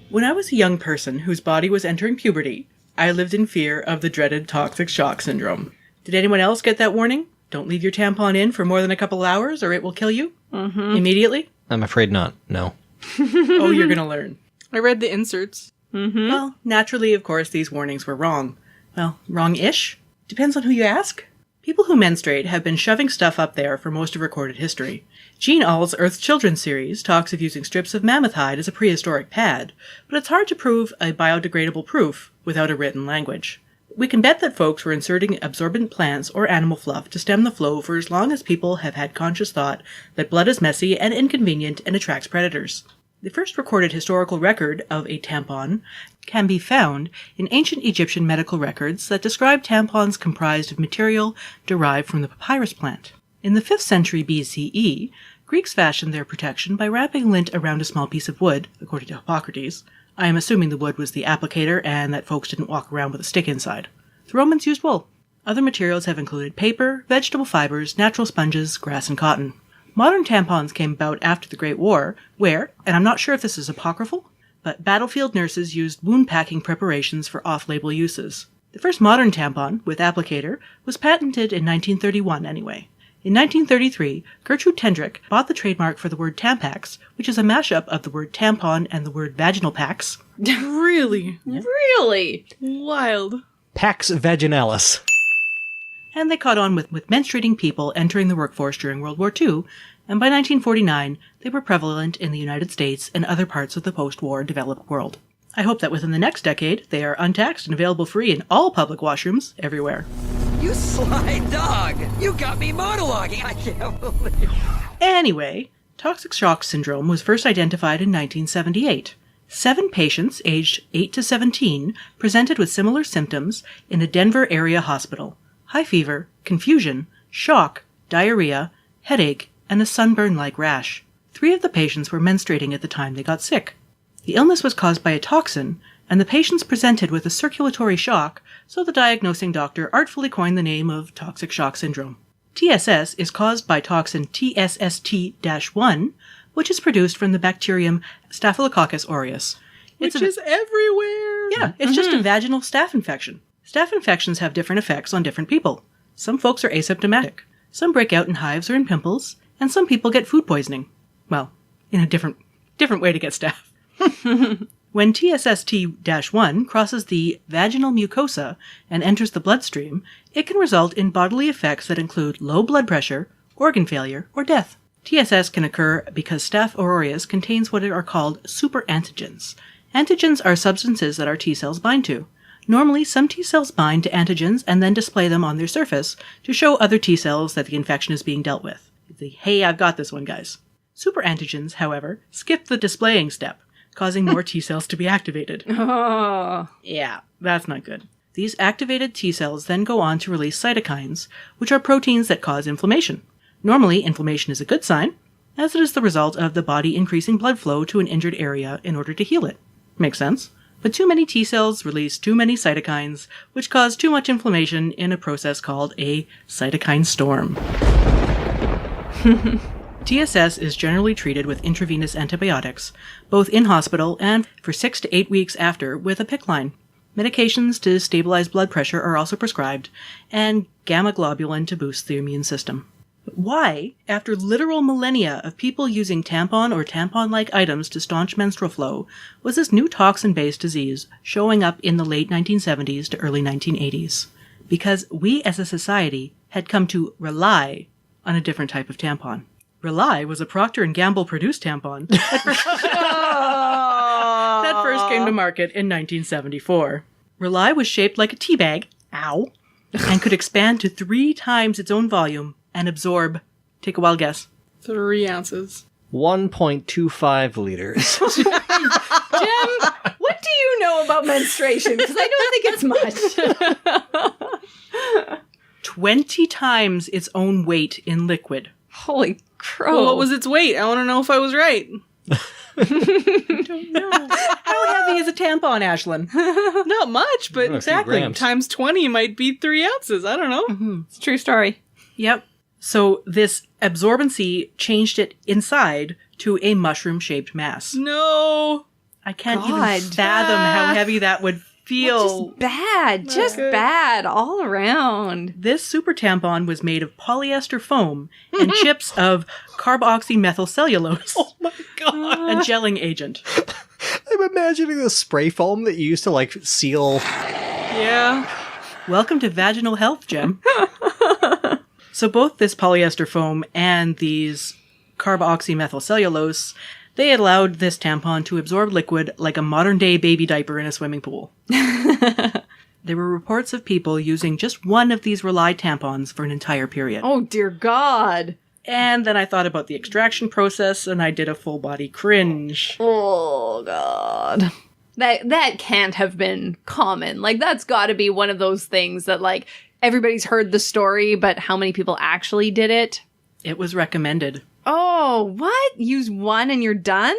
When I was a young person whose body was entering puberty, I lived in fear of the dreaded toxic shock syndrome. Did anyone else get that warning? Don't leave your tampon in for more than a couple hours or it will kill you immediately? I'm afraid not, no. Oh, you're going to learn. I read the inserts. Well, naturally, of course, these warnings were wrong. Well, wrong-ish? Depends on who you ask. People who menstruate have been shoving stuff up there for most of recorded history. Jean Auel's Earth Children series talks of using strips of mammoth hide as a prehistoric pad, but it's hard to prove a biodegradable proof without a written language. We can bet that folks were inserting absorbent plants or animal fluff to stem the flow for as long as people have had conscious thought that blood is messy and inconvenient and attracts predators. The first recorded historical record of a tampon can be found in ancient Egyptian medical records that describe tampons comprised of material derived from the papyrus plant. In the 5th century BCE, Greeks fashioned their protection by wrapping lint around a small piece of wood, according to Hippocrates. I am assuming the wood was the applicator and that folks didn't walk around with a stick inside. The Romans used wool. Other materials have included paper, vegetable fibers, natural sponges, grass, and cotton. Modern tampons came about after the Great War, where, and I'm not sure if this is apocryphal, but battlefield nurses used wound packing preparations for off-label uses. The first modern tampon, with applicator, was patented in 1931 anyway. In 1933, Gertrude Tendrick bought the trademark for the word Tampax, which is a mashup of the word tampon and the word vaginal pax. Really? Really? Wild. Pax vaginalis. And they caught on with menstruating people entering the workforce during World War II, and by 1949, they were prevalent in the United States and other parts of the post-war developed world. I hope that within the next decade, they are untaxed and available free in all public washrooms everywhere. You sly dog! You got me monologuing! I can't believe... Anyway, toxic shock syndrome was first identified in 1978. 7 patients aged 8 to 17 presented with similar symptoms in a Denver area hospital. High fever, confusion, shock, diarrhea, headache, and a sunburn-like rash. 3 of the patients were menstruating at the time they got sick. The illness was caused by a toxin, and the patients presented with a circulatory shock, so the diagnosing doctor artfully coined the name of toxic shock syndrome. TSS is caused by toxin TSST-1, which is produced from the bacterium Staphylococcus aureus. Which is everywhere. Yeah, it's just a vaginal staph infection. Staph infections have different effects on different people. Some folks are asymptomatic. Some break out in hives or in pimples, and some people get food poisoning. Well, in a different way to get staph. When TSST-1 crosses the vaginal mucosa and enters the bloodstream, it can result in bodily effects that include low blood pressure, organ failure, or death. TSS can occur because Staph aureus contains what are called superantigens. Antigens are substances that our T cells bind to. Normally, some T cells bind to antigens and then display them on their surface to show other T cells that the infection is being dealt with. It's a, hey, I've got this one, guys. Superantigens, however, skip the displaying step, causing more T cells to be activated. Oh. Yeah, that's not good. These activated T cells then go on to release cytokines, which are proteins that cause inflammation. Normally, inflammation is a good sign, as it is the result of the body increasing blood flow to an injured area in order to heal it. Makes sense. But too many T cells release too many cytokines, which cause too much inflammation in a process called a cytokine storm. TSS is generally treated with intravenous antibiotics, both in hospital and for 6 to 8 weeks after with a PICC line. Medications to stabilize blood pressure are also prescribed, and gamma globulin to boost the immune system. But why, after literal millennia of people using tampon or tampon-like items to staunch menstrual flow, was this new toxin-based disease showing up in the late 1970s to early 1980s? Because we as a society had come to rely on a different type of tampon. Rely was a Procter & Gamble produced tampon that first came to market in 1974. Rely was shaped like a tea bag, ow, and could expand to 3 times its own volume and absorb, take a wild guess, 3 ounces. 1.25 liters. Jim, what do you know about menstruation? Because I don't think it's much. 20 times its own weight in liquid. Holy crow. Well, what was its weight? I want to know if I was right. I don't know. How heavy is a tampon, Ashlyn? Not much, but exactly. Times 20 might be 3 ounces. I don't know. Mm-hmm. It's a true story. Yep. So this absorbency changed it inside to a mushroom-shaped mass. No. I can't God. even fathom how heavy that would feel. Just bad. Just bad all around. This super tampon was made of polyester foam and chips of carboxymethylcellulose. Oh my god. A gelling agent. I'm imagining the spray foam that you used to like seal. Yeah. Welcome to vaginal health, Jem. So both this polyester foam and these carboxymethylcellulose, they allowed this tampon to absorb liquid like a modern-day baby diaper in a swimming pool. There were reports of people using just one of these Rely tampons for an entire period. Oh, dear God. And then I thought about the extraction process, and I did a full-body cringe. Oh, God. That can't have been common. Like, that's got to be one of those things that, like, everybody's heard the story, but how many people actually did it? It was recommended. Oh, what? Use one and you're done?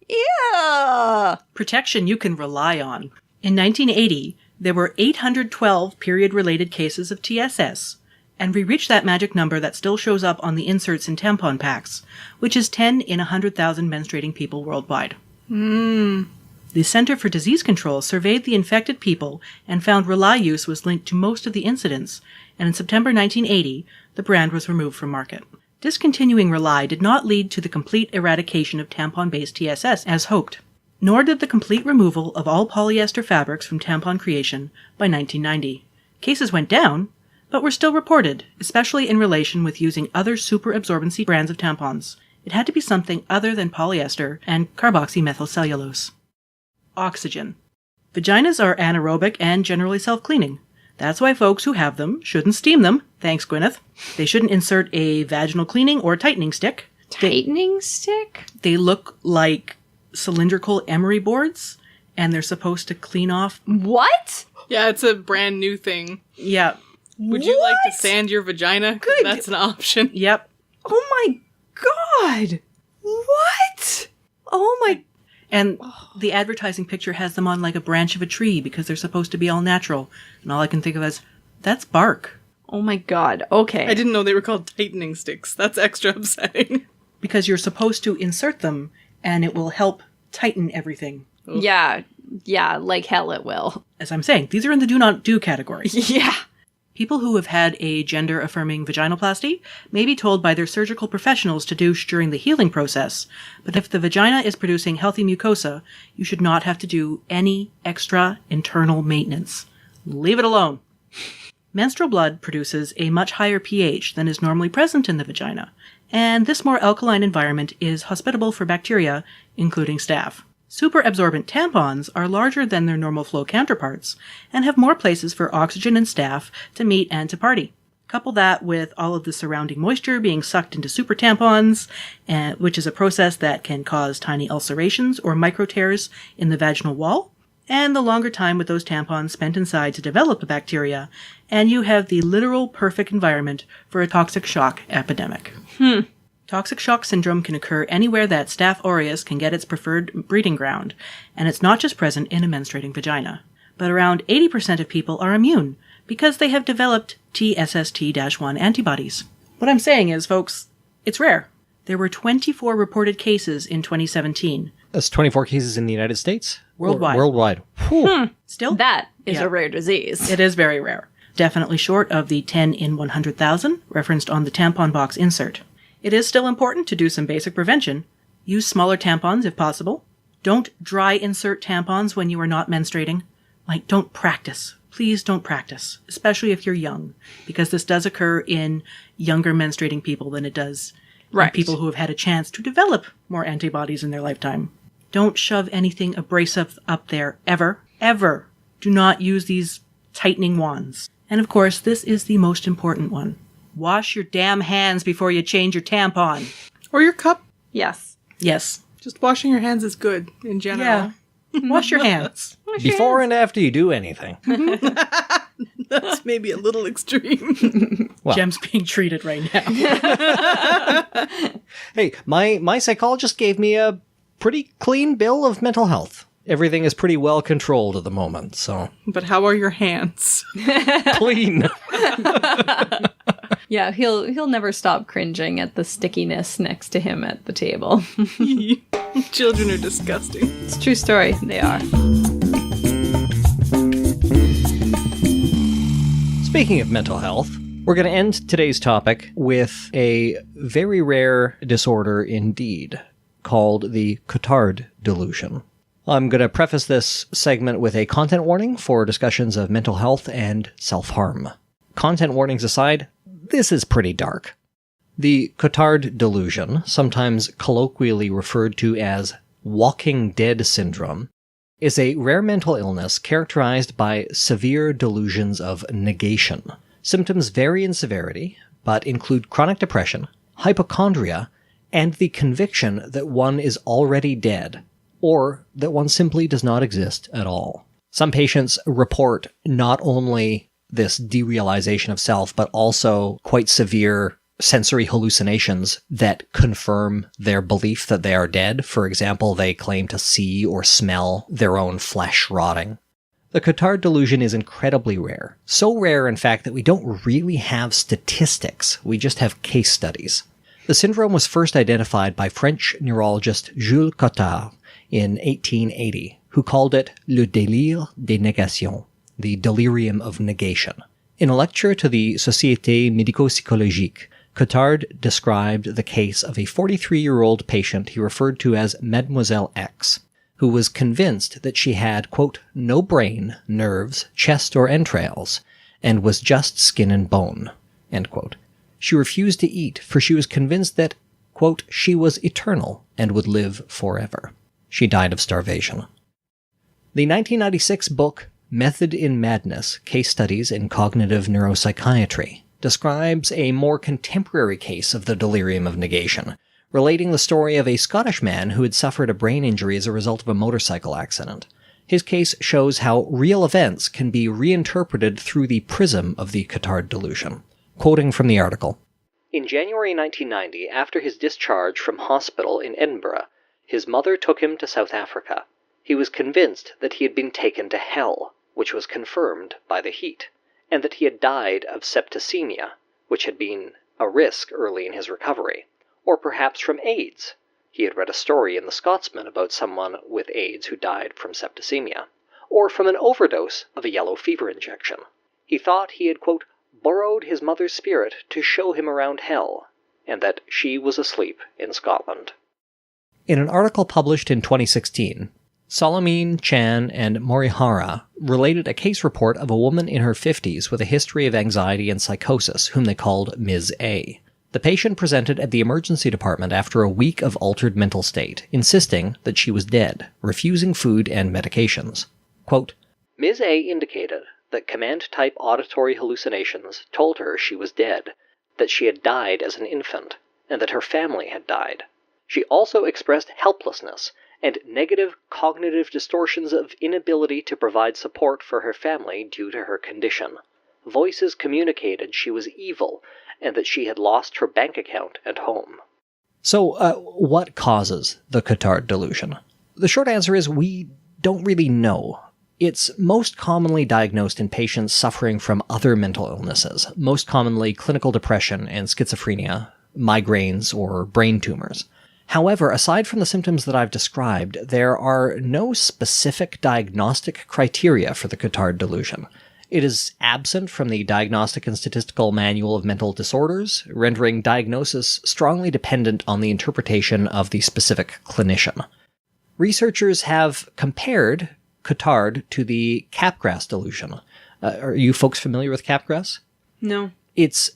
Yeah. Protection you can rely on. In 1980, there were 812 period-related cases of TSS, and we reached that magic number that still shows up on the inserts in tampon packs, which is 10 in 100,000 menstruating people worldwide. The Center for Disease Control surveyed the infected people and found Rely use was linked to most of the incidents, and in September 1980, the brand was removed from market. Discontinuing Rely did not lead to the complete eradication of tampon-based TSS as hoped, nor did the complete removal of all polyester fabrics from tampon creation by 1990. Cases went down, but were still reported, especially in relation with using other superabsorbency brands of tampons. It had to be something other than polyester and carboxymethylcellulose. Oxygen. Vaginas are anaerobic and generally self-cleaning. That's why folks who have them shouldn't steam them. Thanks, Gwyneth. They shouldn't insert a vaginal cleaning or tightening stick. Stick? They look like cylindrical emery boards, and they're supposed to clean off. What? Yeah, it's a brand new thing. Yeah. Would you like to sand your vagina? 'Cause that's an option. Yep. Oh my god! What? Oh my... And the advertising picture has them on like a branch of a tree because they're supposed to be all natural. And all I can think of is, that's bark. Oh my god, okay. I didn't know they were called tightening sticks. That's extra upsetting. Because you're supposed to insert them, and it will help tighten everything. Yeah, like hell it will. As I'm saying, these are in the do not do category. Yeah. People who have had a gender-affirming vaginoplasty may be told by their surgical professionals to douche during the healing process, but if the vagina is producing healthy mucosa, you should not have to do any extra internal maintenance. Leave it alone. Menstrual blood produces a much higher pH than is normally present in the vagina, and this more alkaline environment is hospitable for bacteria, including staph. Superabsorbent tampons are larger than their normal flow counterparts and have more places for oxygen and staph to meet and to party. Couple that with all of the surrounding moisture being sucked into super tampons, which is a process that can cause tiny ulcerations or micro tears in the vaginal wall, and the longer time with those tampons spent inside to develop the bacteria, and you have the literal perfect environment for a toxic shock epidemic. Toxic shock syndrome can occur anywhere that Staph aureus can get its preferred breeding ground, and it's not just present in a menstruating vagina. But around 80% of people are immune because they have developed TSST-1 antibodies. What I'm saying is, folks, it's rare. There were 24 reported cases in 2017. That's 24 cases in the United States? Worldwide. Worldwide. Whew. Still? That is Yeah. a rare disease. It is very rare. Definitely short of the 10 in 100,000 referenced on the tampon box insert. It is still important to do some basic prevention. Use smaller tampons if possible. Don't dry insert tampons when you are not menstruating. Don't practice. Please don't practice, especially if you're young, because this does occur in younger menstruating people than it does in people who have had a chance to develop more antibodies in their lifetime. Don't shove anything abrasive up there, ever, ever. Do not use these tightening wands. And of course, this is the most important one. Wash your damn hands before you change your tampon. Or your cup. Yes. Yes. Just washing your hands is good in general. Yeah. Wash your hands. Before and after you do anything. That's maybe a little extreme. Well. Jem's being treated right now. Hey, my psychologist gave me a pretty clean bill of mental health. Everything is pretty well controlled at the moment, so. But how are your hands? Clean. Yeah, he'll never stop cringing at the stickiness next to him at the table. Children are disgusting. It's a true story. They are. Speaking of mental health, we're going to end today's topic with a very rare disorder indeed, called the Cotard Delusion. I'm going to preface this segment with a content warning for discussions of mental health and self-harm. Content warnings aside, this is pretty dark. The Cotard Delusion, sometimes colloquially referred to as Walking Dead Syndrome, is a rare mental illness characterized by severe delusions of negation. Symptoms vary in severity, but include chronic depression, hypochondria, and the conviction that one is already dead, or that one simply does not exist at all. Some patients report not only this derealization of self, but also quite severe sensory hallucinations that confirm their belief that they are dead. For example, they claim to see or smell their own flesh rotting. The Cotard delusion is incredibly rare. So rare, in fact, that we don't really have statistics. We just have case studies. The syndrome was first identified by French neurologist Jules Cotard in 1880, who called it le délire des négations, the delirium of negation. In a lecture to the Société Médico-Psychologique, Cotard described the case of a 43-year-old patient he referred to as Mademoiselle X, who was convinced that she had, quote, no brain, nerves, chest, or entrails, and was just skin and bone, end quote. She refused to eat, for she was convinced that, quote, she was eternal and would live forever. She died of starvation. The 1996 book Method in Madness, Case Studies in Cognitive Neuropsychiatry describes a more contemporary case of the delirium of negation, relating the story of a Scottish man who had suffered a brain injury as a result of a motorcycle accident. His case shows how real events can be reinterpreted through the prism of the Cotard Delusion. Quoting from the article, "In January 1990, after his discharge from hospital in Edinburgh, his mother took him to South Africa. He was convinced that he had been taken to hell, which was confirmed by the heat, and that he had died of septicemia, which had been a risk early in his recovery, or perhaps from AIDS. He had read a story in The Scotsman about someone with AIDS who died from septicemia, or from an overdose of a yellow fever injection. He thought he had, quote, borrowed his mother's spirit to show him around hell, and that she was asleep in Scotland." In an article published in 2016, Solomon, Chan, and Morihara related a case report of a woman in her 50s with a history of anxiety and psychosis, whom they called Ms. A. The patient presented at the emergency department after a week of altered mental state, insisting that she was dead, refusing food and medications. Quote, "Ms. A indicated that command-type auditory hallucinations told her she was dead, that she had died as an infant, and that her family had died. She also expressed helplessness and negative cognitive distortions of inability to provide support for her family due to her condition. Voices communicated she was evil and that she had lost her bank account and home." So, what causes the Cotard Delusion? The short answer is we don't really know. It's most commonly diagnosed in patients suffering from other mental illnesses, most commonly clinical depression and schizophrenia, migraines, or brain tumors. However, aside from the symptoms that I've described, there are no specific diagnostic criteria for the Cotard Delusion. It is absent from the Diagnostic and Statistical Manual of Mental Disorders, rendering diagnosis strongly dependent on the interpretation of the specific clinician. Researchers have compared Cotard to the Capgras delusion. Are you folks familiar with Capgras? No. It's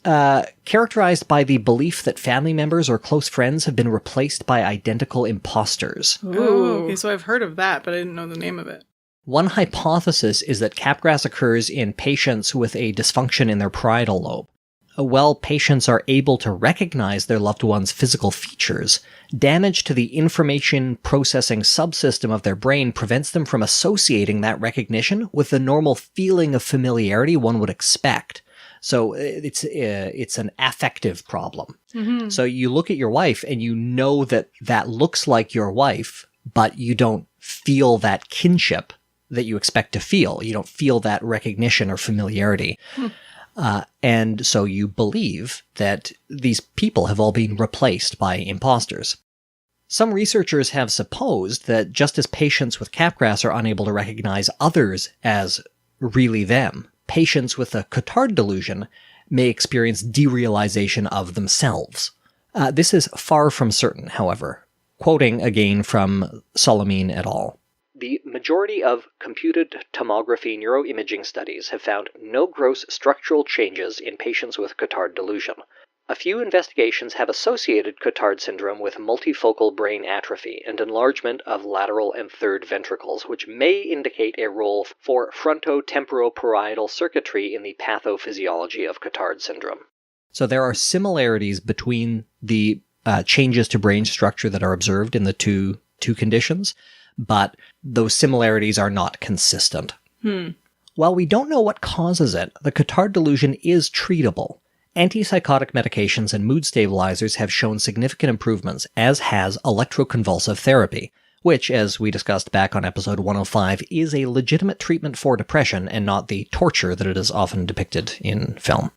characterized by the belief that family members or close friends have been replaced by identical imposters. Oh, okay, so I've heard of that, but I didn't know the name of it. One hypothesis is that Capgras occurs in patients with a dysfunction in their parietal lobe. While patients are able to recognize their loved one's physical features, damage to the information processing subsystem of their brain prevents them from associating that recognition with the normal feeling of familiarity one would expect. So it's an affective problem. Mm-hmm. So you look at your wife and you know that that looks like your wife, but you don't feel that kinship that you expect to feel. You don't feel that recognition or familiarity. And so you believe that these people have all been replaced by imposters. Some researchers have supposed that just as patients with Capgras are unable to recognize others as really them, patients with a Cotard delusion may experience derealization of themselves. This is far from certain, however. Quoting again from Solomon et al. "The majority of computed tomography neuroimaging studies have found no gross structural changes in patients with Cotard delusion. A few investigations have associated Cotard syndrome with multifocal brain atrophy and enlargement of lateral and third ventricles, which may indicate a role for frontotemporoparietal circuitry in the pathophysiology of Cotard syndrome." So there are similarities between the changes to brain structure that are observed in the two conditions, but those similarities are not consistent. While we don't know what causes it, the Cotard delusion is treatable. Antipsychotic medications and mood stabilizers have shown significant improvements, as has electroconvulsive therapy, which, as we discussed back on episode 105, is a legitimate treatment for depression and not the torture that it is often depicted in film.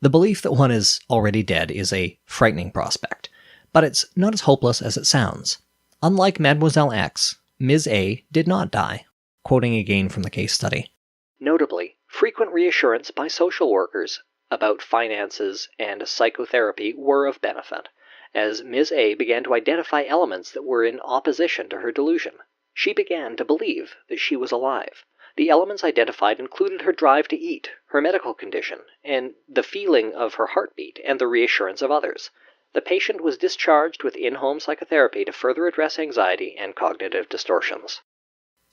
The belief that one is already dead is a frightening prospect, but it's not as hopeless as it sounds. Unlike Mademoiselle X, Ms. A did not die. Quoting again from the case study. "Notably, frequent reassurance by social workers about finances and psychotherapy were of benefit, as Ms. A began to identify elements that were in opposition to her delusion. She began to believe that she was alive. The elements identified included her drive to eat, her medical condition, and the feeling of her heartbeat and the reassurance of others. The patient was discharged with in-home psychotherapy to further address anxiety and cognitive distortions."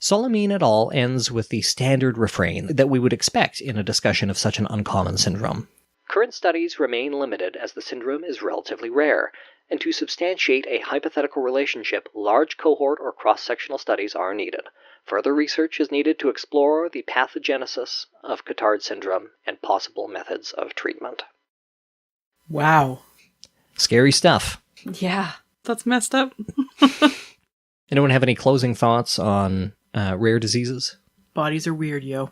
Solomine et al. Ends with the standard refrain that we would expect in a discussion of such an uncommon syndrome. Current studies remain limited as the syndrome is relatively rare, and to substantiate a hypothetical relationship, large cohort or cross-sectional studies are needed. Further research is needed to explore the pathogenesis of Cotard syndrome and possible methods of treatment. Wow. Scary stuff. Yeah. That's messed up. Anyone have any closing thoughts on rare diseases? Bodies are weird, yo.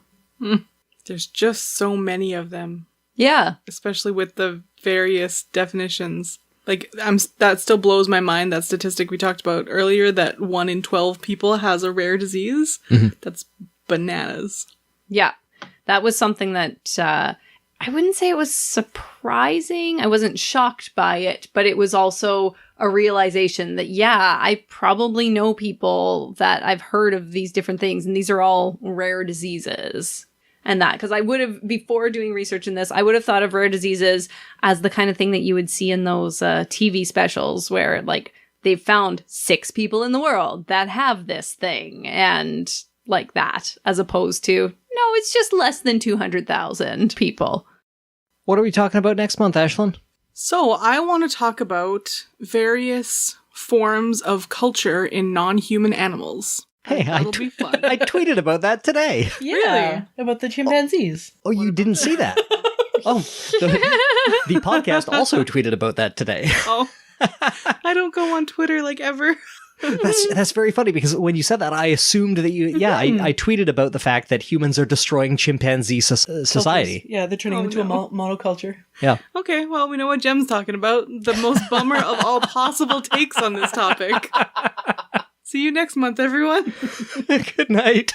There's just so many of them. Yeah. Especially with the various definitions. Like, that still blows my mind, that statistic we talked about earlier, that 1 in 12 people has a rare disease. Mm-hmm. That's bananas. Yeah. That was something that I wouldn't say it was surprising. I wasn't shocked by it, but it was also a realization that, yeah, I probably know people that I've heard of these different things, and these are all rare diseases. And that, because I would have, before doing research in this, I would have thought of rare diseases as the kind of thing that you would see in those TV specials where, like, they've found 6 people in the world that have this thing, and like that, as opposed to, no, it's just less than 200,000 people. What are we talking about next month, Ashlyn? So, I want to talk about various forms of culture in non-human animals. Hey, I tweeted about that today. Yeah, really? About the chimpanzees. Oh, you didn't see that? The podcast also tweeted about that today. Oh, I don't go on Twitter like ever. That's very funny because when you said that, I assumed that you. Yeah, I tweeted about the fact that humans are destroying chimpanzee society. Yeah, they're turning into a monoculture. Yeah. Okay, well, we know what Jem's talking about. The most bummer of all possible takes on this topic. See you next month, everyone. Good night.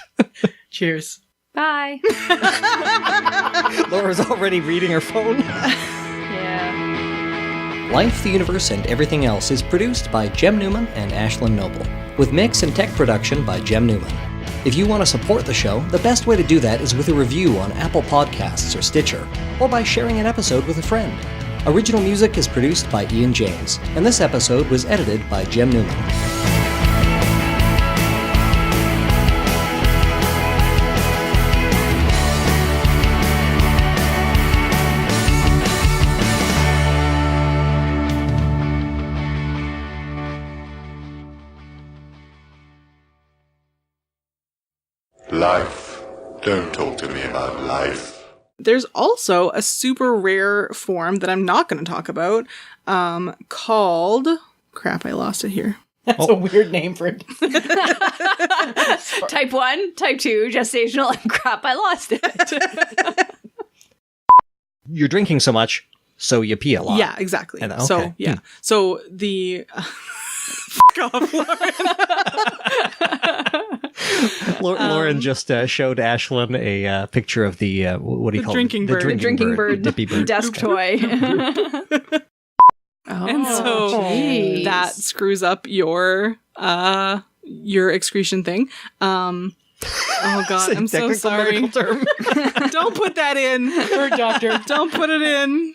Cheers. Bye. Laura's already reading her phone. Yeah. Life, the Universe, and Everything Else is produced by Jem Newman and Ashlyn Noble, with mix and tech production by Jem Newman. If you want to support the show, the best way to do that is with a review on Apple Podcasts or Stitcher, or by sharing an episode with a friend. Original music is produced by Ian James, and this episode was edited by Jem Newman. Life. Don't talk to me about life. There's also a super rare form that I'm not going to talk about, called... Crap, I lost it here. That's a weird name for it. Type 1, type 2, gestational, and crap, I lost it. You're drinking so much, so you pee a lot. Yeah, exactly. Okay. So, yeah. So, the... Fuck off, Lauren. Lauren just showed Ashlyn a picture of the, what do you call it? Drinking bird. The drinking bird. Dippy bird. Desk toy. And so that screws up your excretion thing. Oh God, I'm so sorry. Term. Don't put that in. Bird doctor. Don't put it in.